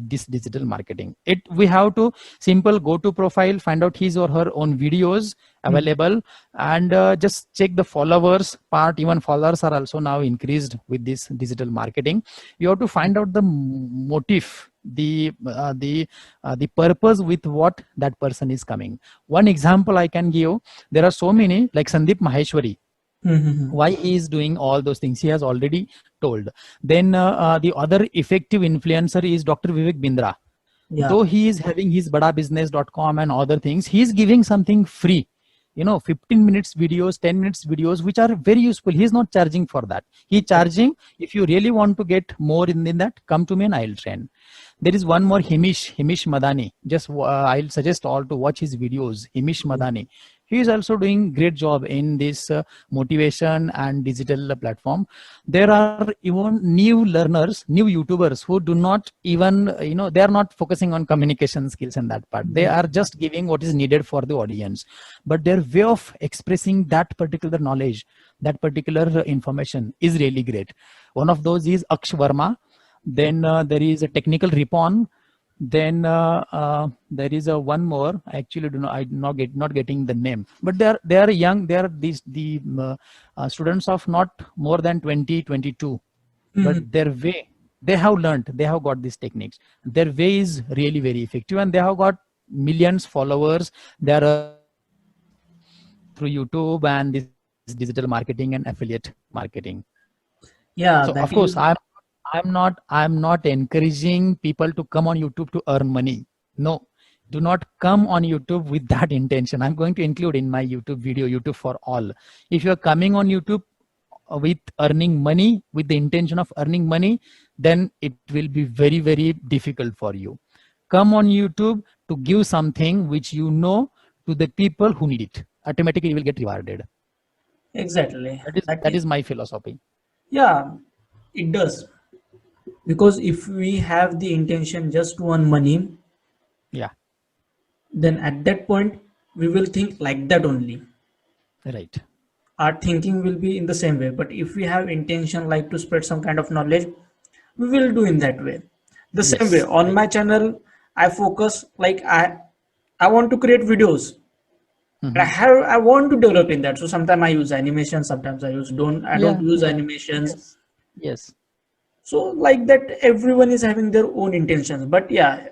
this digital marketing. We have to simple go to profile, find out his or her own videos available, and just check the followers part. Even followers are also now increased with this digital marketing. You have to find out the motive, the purpose with what that person is coming. One example I can give, there are so many, like Sandeep Maheshwari. Why he is doing all those things, he has already told. Then the other effective influencer is Dr. Vivek Bindra. Yeah. Though he is having his badabusiness.com and other things, he is giving something free, 15 minutes videos, 10 minutes videos, which are very useful. He is not charging for that. He is charging, if you really want to get more in that, come to me and I'll train. There is one more, Himish Madani. Just I'll suggest all to watch his videos. Himish Madani, he is also doing great job in this motivation and digital platform. There are even new learners, new YouTubers who do not even, they are not focusing on communication skills and that part. They are just giving what is needed for the audience, but their way of expressing that particular knowledge, that particular information is really great. One of those is Aksh Verma. Then there is a Technical Ripon. Then there is a one more. I actually do not. I'm not getting the name. But they are young. They are the students of not more than 20, 22. But their way, they have learned. They have got these techniques. Their way is really very effective, and they have got millions followers. They are through YouTube and this digital marketing and affiliate marketing. Yeah, So that of course, is. I'm not encouraging people to come on YouTube to earn money. No, do not come on YouTube with that intention. I'm going to include in my YouTube video, YouTube for all. If you're coming on YouTube with earning money, with the intention of earning money, then it will be very, very difficult for you. Come on YouTube to give something which you know to the people who need it. Automatically you will get rewarded. Exactly. That is my philosophy. Yeah, it does. Because if we have the intention just to earn money, Yeah, then at that point we will think like that only. right. Our thinking will be in the same way. But if we have intention like to spread some kind of knowledge, we will do in that way. The same way Yes, on right. my channel, I focus like I want to create videos. Mhm. I want to develop in that. So sometimes I use animation, sometimes I don't Yeah, use yeah. animations. Yes, yes. So like that, everyone is having their own intentions. But yeah,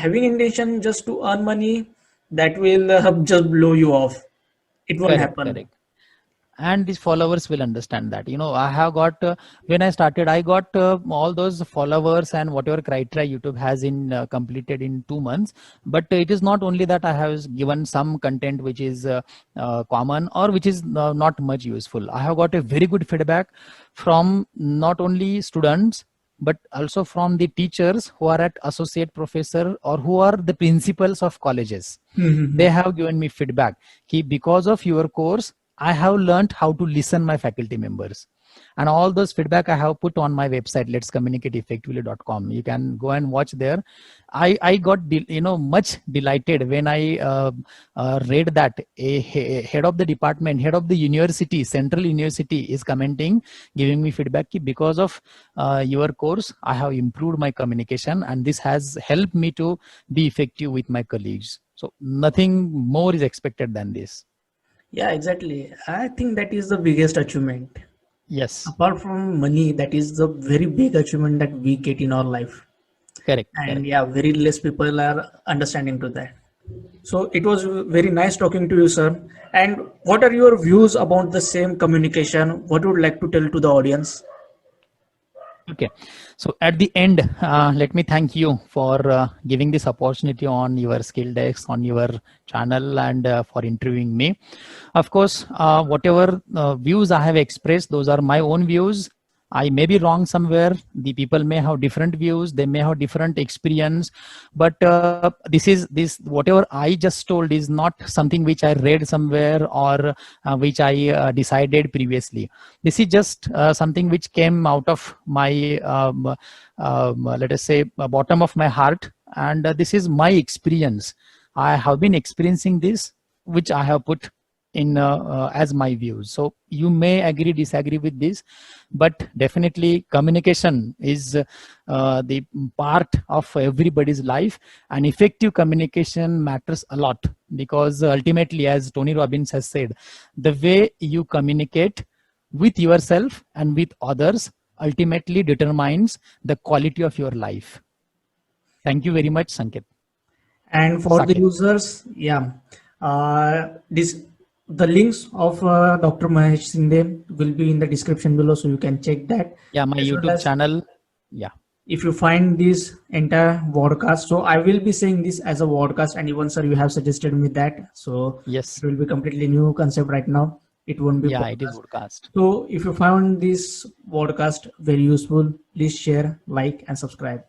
having intention just to earn money, that will just blow you off. It won't Correct, happen. correct. And these followers will understand that. I have got when I started, I got all those followers and whatever criteria YouTube has in completed in 2 months. But it is not only that I have given some content which is common or which is not much useful. I have got a very good feedback from not only students but also from the teachers who are at associate professor or who are the principals of colleges. They have given me feedback because of your course I have learned how to listen my faculty members, and all those feedback I have put on my website, letscommunicateeffectively.com. You can go and watch there. I got much delighted when I read that a head of the department, head of the university, central university, is commenting, giving me feedback because of your course I have improved my communication, and this has helped me to be effective with my colleagues. So nothing more is expected than this. Yeah, exactly. I think that is the biggest achievement. Yes, Apart from money, that is the very big achievement that we get in our life. correct, And correct. yeah, very less people are understanding to that. So it was very nice talking to you, sir. And what are your views about the same communication? What would you like to tell to the audience? Okay, so at the end, let me thank you for giving this opportunity on your skill desk, on your channel, and for interviewing me. Of course, whatever views I have expressed, those are my own views. I may be wrong somewhere. The people may have different views. They may have different experience. But this whatever I just told is not something which I read somewhere or which I decided previously. This is just something which came out of my let us say bottom of my heart, and this is my experience. I have been experiencing this, which I have put in as my views. So you may agree, disagree with this, but definitely communication is the part of everybody's life, and effective communication matters a lot, because ultimately, as Tony Robbins has said, the way you communicate with yourself and with others ultimately determines the quality of your life. Thank you very much, Sanket. And for the Saket. users, yeah, this the links of Dr. Mahesh Sinde will be in the description below, so you can check that. Yeah, my As well YouTube as channel. Yeah. if you find this entire podcast, so I will be saying this as a podcast, and even sir, you have suggested me that, so Yes. it will be completely new concept right now. It won't be Yeah, it is podcast. broadcast. So if you found this podcast very useful, please share, like, and subscribe.